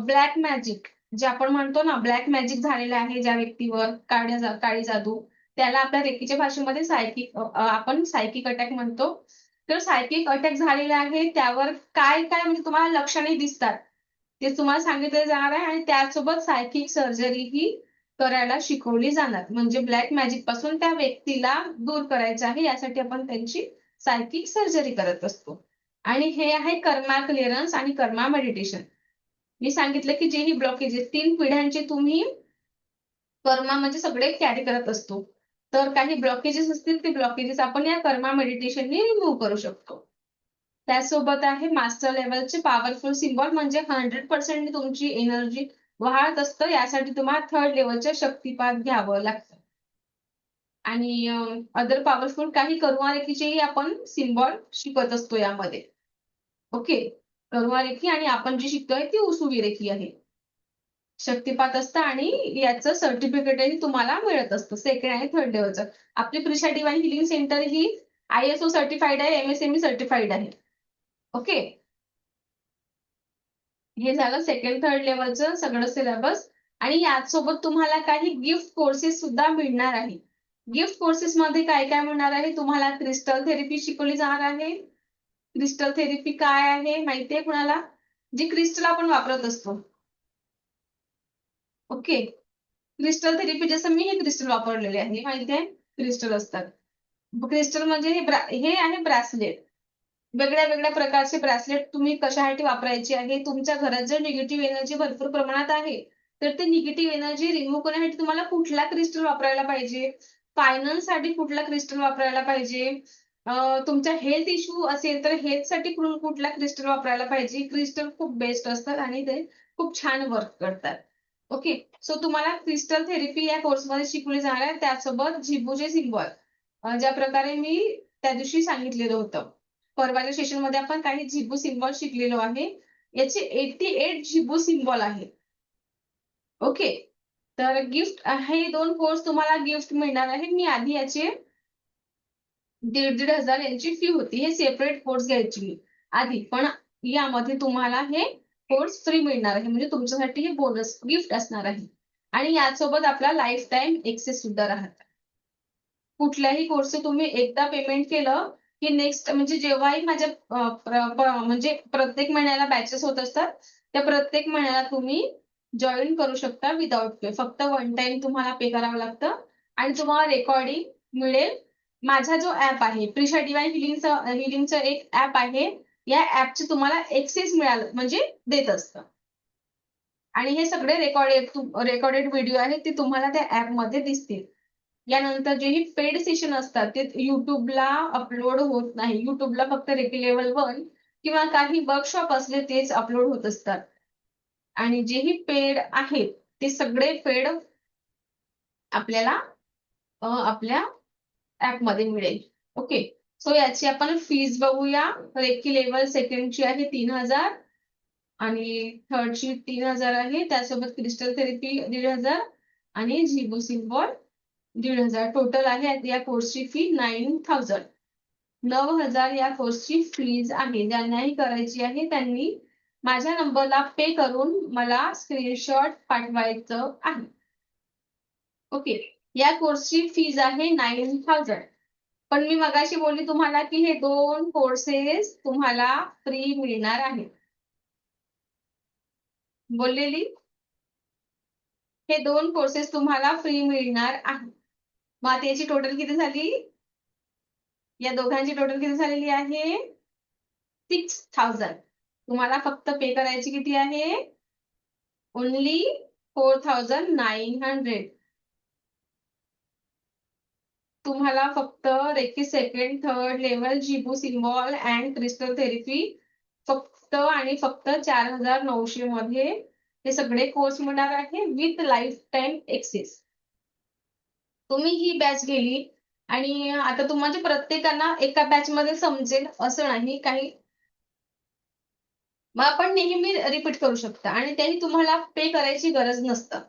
ब्लॅक मॅजिक जे आपण म्हणतो ना, ब्लॅक मॅजिक झालेलं आहे ज्या व्यक्तीवर, काळी जादू, त्याला आपल्या रेकीच्या भाषेमध्ये आपण सायकिक अटॅक म्हणतो. तर सायकिक अटॅक झालेला आहे, त्यावर काय काय म्हणजे तुम्हाला लक्षणे दिसतात, ते तुम्हाला सांगितले जाणार आहे आणि त्यासोबत सायकिक सर्जरी ही करायला शिकवली जाणार. म्हणजे ब्लॅक मॅजिक पासून त्या व्यक्तीला दूर करायचं आहे, यासाठी आपण त्यांची सायकिक सर्जरी करत असतो. आणि हे आहे कर्मा क्लिअरन्स आणि कर्मा मेडिटेशन. मी सांगितलं की जेही ब्लॉकेजेस 3 पिढ्यांचे तुम्ही कर्मा म्हणजे सगळे कॅरी करत असतो. तर काही ब्लॉकेजेस असतील, ते ब्लॉकेजेस आपण या कर्मा मेडिटेशनने रिमूव्ह करू शकतो. त्यासोबत आहे मास्टर लेव्हलचे पॉवरफुल सिम्बॉल म्हणजे 100% तुमची एनर्जी वाढत असतं. यासाठी तुम्हाला थर्ड लेव्हलचं शक्तिपात घ्यावं लागतं. आणि अदर पॉवरफुल काही करुणा रेखीचेही आपण सिम्बॉल शिकत असतो यामध्ये. ओके. करुणा रेखी आणि आपण जी शिकतोय ती उसूवी रेखी आहे. शक्तिपात असतं आणि याचं सर्टिफिकेटही तुम्हाला मिळत असतं सेकंड आणि थर्ड लेव्हलचं. आपली प्रिशा डिवाइन हिलिंग सेंटर ही ISO सर्टिफाईड आहे, MSME सर्टिफाईड आहे. ओके. हे झालं सेकंड थर्ड लेव्हलचं सगळं सिलेबस. आणि यासोबत तुम्हाला काही गिफ्ट कोर्सेस सुद्धा मिळणार आहे. गिफ्ट कोर्सेस मध्ये काय काय मिळणार आहे? तुम्हाला क्रिस्टल थेरपी शिकवली जाणार आहे. क्रिस्टल थेरपी काय आहे माहितीये कुणाला? जी क्रिस्टल आपण वापरत असतो. ओके. क्रिस्टल थेरपी जसं मी हे क्रिस्टल वापरलेले आहे, माहिती आहे? क्रिस्टल असतात. क्रिस्टल म्हणजे हे आहे ब्रासलेट. वेगळ्या वेगळ्या प्रकारचे ब्रासलेट तुम्ही कशासाठी वापरायचे आहे? तुमच्या घरात जर निगेटिव्ह एनर्जी भरपूर प्रमाणात आहे, तर ते निगेटिव्ह एनर्जी रिमूव्ह करण्यासाठी तुम्हाला कुठला क्रिस्टल वापरायला पाहिजे? फायनान्ससाठी कुठला क्रिस्टल वापरायला पाहिजे? तुमचा हेल्थ इश्यू असेल तर हेल्थसाठी कुठला क्रिस्टल वापरायला पाहिजे? क्रिस्टल खूप बेस्ट असतात आणि ते खूप छान वर्क करतात. ओके, सो तुम्हाला क्रिस्टल थेरपी या कोर्समध्ये शिकवली जाणार आहे. त्यासोबत झिबूचे सिम्बॉल ज्या प्रकारे मी त्या दिवशी सांगितलेलं होतं. परवाच्या सेशनमध्ये आपण काही झिबू सिम्बॉल शिकलेलो आहे. याचे 88 झिबू सिम्बॉल आहे. ओके, तर गिफ्ट हे 2 कोर्स तुम्हाला गिफ्ट मिळणार आहे. मी आधी याचे 1,500 यांची फी होती. हे सेपरेट कोर्स घ्यायची मी आधी, पण यामध्ये तुम्हाला हे कोर्स फ्री मिळणार आहे. म्हणजे तुमच्यासाठी हे बोनस गिफ्ट असणार आहे. आणि यासोबत आपला लाईफ टाइम एक्सेस सुद्धा राहतात. कुठल्याही कोर्सचे तुम्ही एकदा पेमेंट केलं की नेक्स्ट म्हणजे जेव्हाही माझ्या म्हणजे प्रत्येक महिन्याला बॅचेस होत असतात, त्या प्रत्येक महिन्याला तुम्ही जॉईन करू शकता विदाउट पे. फक्त वन टाइम तुम्हाला पे करावं लागतं आणि तुम्हाला रेकॉर्डिंग मिळेल. माझा जो ऍप आहे प्रिशा डिवाइन हिलिंगचं एक ऍप आहे. या ऍपचे तुम्हाला एक्सेस मिळालं म्हणजे देत असतं. आणि हे सगळे रेकॉर्डेड व्हिडिओ आहेत ते तुम्हाला त्या ऍप मध्ये दिसतील. यानंतर जे ही पेड सेशन असतात ते युट्यूबला अपलोड होत नाही. युट्यूबला फक्त लेवल 1 किंवा काही वर्कशॉप असले तेच अपलोड होत असतात. आणि जेही पेड आहेत ते सगळे पेड आपल्याला आपल्या ऍप मध्ये मिळेल. ओके, सो याची आपण फीज बघूया. रेकी लेवल सेकंडची आहे 3,000 आणि थर्डची 3,000 आहे. त्यासोबत क्रिस्टल थेरपी 1,500 आणि झिबू सिम्बॉल 1,500. टोटल आहे या कोर्सची फी 9,000. 9,000 या कोर्सची फीज आहे. ज्यांनाही करायची आहे त्यांनी माझ्या नंबरला पे करून मला स्क्रीनशॉट पाठवायचं आहे. ओके, या कोर्सची फीज आहे 9,000. पण मी मगाशी बोलली तुम्हाला की हे 2 कोर्सेस तुम्हाला फ्री मिळणार आहेत. बोललेली हे 2 कोर्सेस तुम्हाला फ्री मिळणार आहे. मग आता याची टोटल किती झाली? या दोघांची टोटल किती झालेली आहे? 6,000. तुम्हाला फक्त पे करायची किती आहे? ओन्ली 4,900. तुम्हाला फक्त Reiki second, third level, Zibu symbol and crystal therapy फक्त आणि फक्त 4,900 मध्ये हे सगळे कोर्स मिळणार आहे विथ लाईफ टाइम एक्सेस. तुम्ही ही बॅच गेली आणि आता तुम्हाला प्रत्येकांना एका बॅच मध्ये समजेल असं नाही. काही मग आपण नेहमी रिपीट करू शकता आणि तेही तुम्हाला पे करायची गरज नसतं.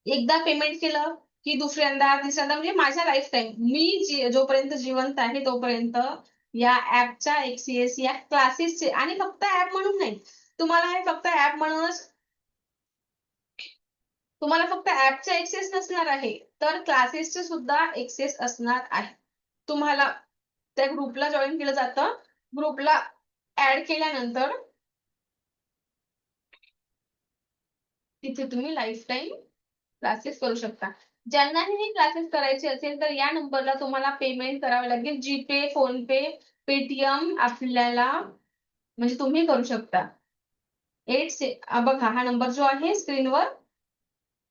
एकदा पेमेंट केलं की दुसऱ्यांदा, तिसऱ्यांदा म्हणजे माझ्या लाईफ टाइम मी जोपर्यंत जिवंत आहे तोपर्यंत या ऍपच्या एक्सीएस या क्लासेसचे आणि फक्त ऍप म्हणून नाही, तुम्हाला हे फक्त ऍप म्हणूनच तुम्हाला फक्त ऍपचा एक्सेस नसणार आहे, तर क्लासेसचे सुद्धा एक्सेस असणार आहे. तुम्हाला त्या ग्रुपला जॉईन केलं जातं. ग्रुपला ऍड केल्यानंतर तिथे तुम्ही लाईफ टाइम क्लासेस करू शकता. ज्यांनाही हे क्लासेस करायचे असेल तर या नंबरला तुम्हाला पेमेंट करावं लागेल. जीपे, फोनपे, पेटीएम आपल्याला म्हणजे तुम्ही करू शकता. बघा हा नंबर जो आहे स्क्रीनवर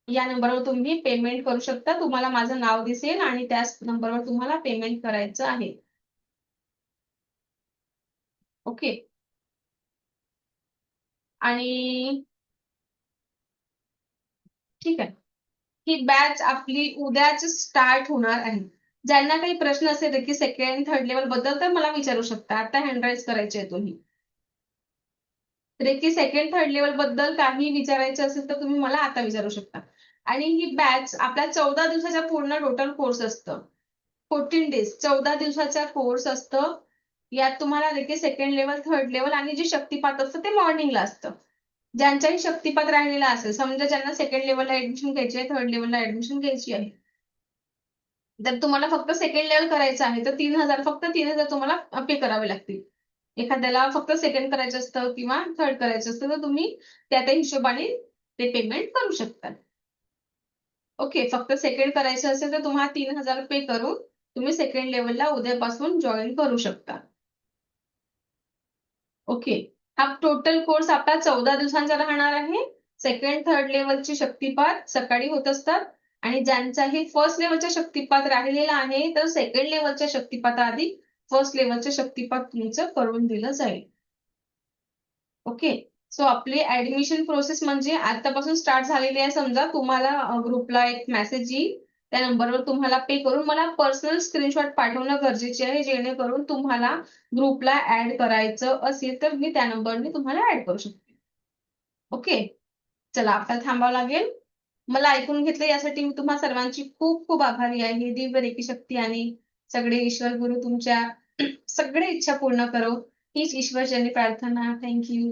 या नंबरवर तुम्ही पेमेंट करू शकता. तुम्हाला माझं नाव दिसेल आणि त्याच नंबरवर तुम्हाला पेमेंट करायचं आहे. ओके, आणि ठीक आहे, ही बॅच आपली उद्याच स्टार्ट होणार आहे. ज्यांना काही प्रश्न असेल की सेकंड थर्ड लेवल बद्दल तर मला विचारू शकता. आता हँड राईज करायचे आहे तुम्ही. रेकी सेकंड थर्ड लेवल बद्दल काही विचारायचं असेल तर तुम्ही मला आता विचारू शकता. आणि ही बॅच आपल्या 14 दिवसाचा पूर्ण टोटल कोर्स असतं. 14 डेज 14 दिवसाचा कोर्स असतं. यात तुम्हाला reiki second level, third level आणि जे शक्तिपात असतं ते मॉर्निंगला असतं. ज्यांचाही शक्तिपात राहिलेला असेल, समजा ज्यांना सेकंड लेवलला ऍडमिशन घ्यायची आहे, थर्ड लेवलला ऍडमिशन घ्यायची आहे, तर तुम्हाला फक्त सेकंड लेवल करायचं आहे तर 3,000 फक्त 3,000 तुम्हाला पे करावे लागतील. एखाद्याला फक्त सेकंड करायचं असतं किंवा थर्ड करायचं असतं तर तुम्ही त्या हिशोबाने ते पेमेंट करू शकता. ओके, फक्त सेकंड करायचं असेल तर तुम्हाला 3,000 पे करून तुम्ही सेकंड लेवलला उद्यापासून जॉईन करू शकता. ओके, हा टोटल कोर्स आपला 14 दिवसांचा राहणार आहे. सेकंड थर्ड लेवलचे शक्तिपात सकाळी होत असतात आणि ज्यांचाही फर्स्ट लेवलचा शक्तिपात राहिलेला आहे तर सेकंड लेवलच्या शक्तिपाताआधी फर्स्ट लेवलचे शक्तिपात तुमचं करून दिलं जाईल. ओके, सो आपली ऍडमिशन प्रोसेस म्हणजे आतापासून स्टार्ट झालेली आहे. समजा तुम्हाला ग्रुपला एक मेसेज येईल, त्या नंबरवर तुम्हाला पे करून मला पर्सनल स्क्रीनशॉट पाठवणं गरजेचे आहे, जेणेकरून तुम्हाला ग्रुपला ऍड करायचं असेल तर मी त्या नंबरने तुम्हाला ऍड करू शकते. ओके, चला आपल्याला थांबावं लागेल. मला ऐकून घेतलं यासाठी मी तुम्हा सर्वांची खूप खूप आभारी आहे. दिव्य रेकी शक्ती आणि सगळे ईश्वर गुरु तुमच्या सगळे इच्छा पूर्ण करो, हीच ईश्वरचरणी प्रार्थना. थँक्यू.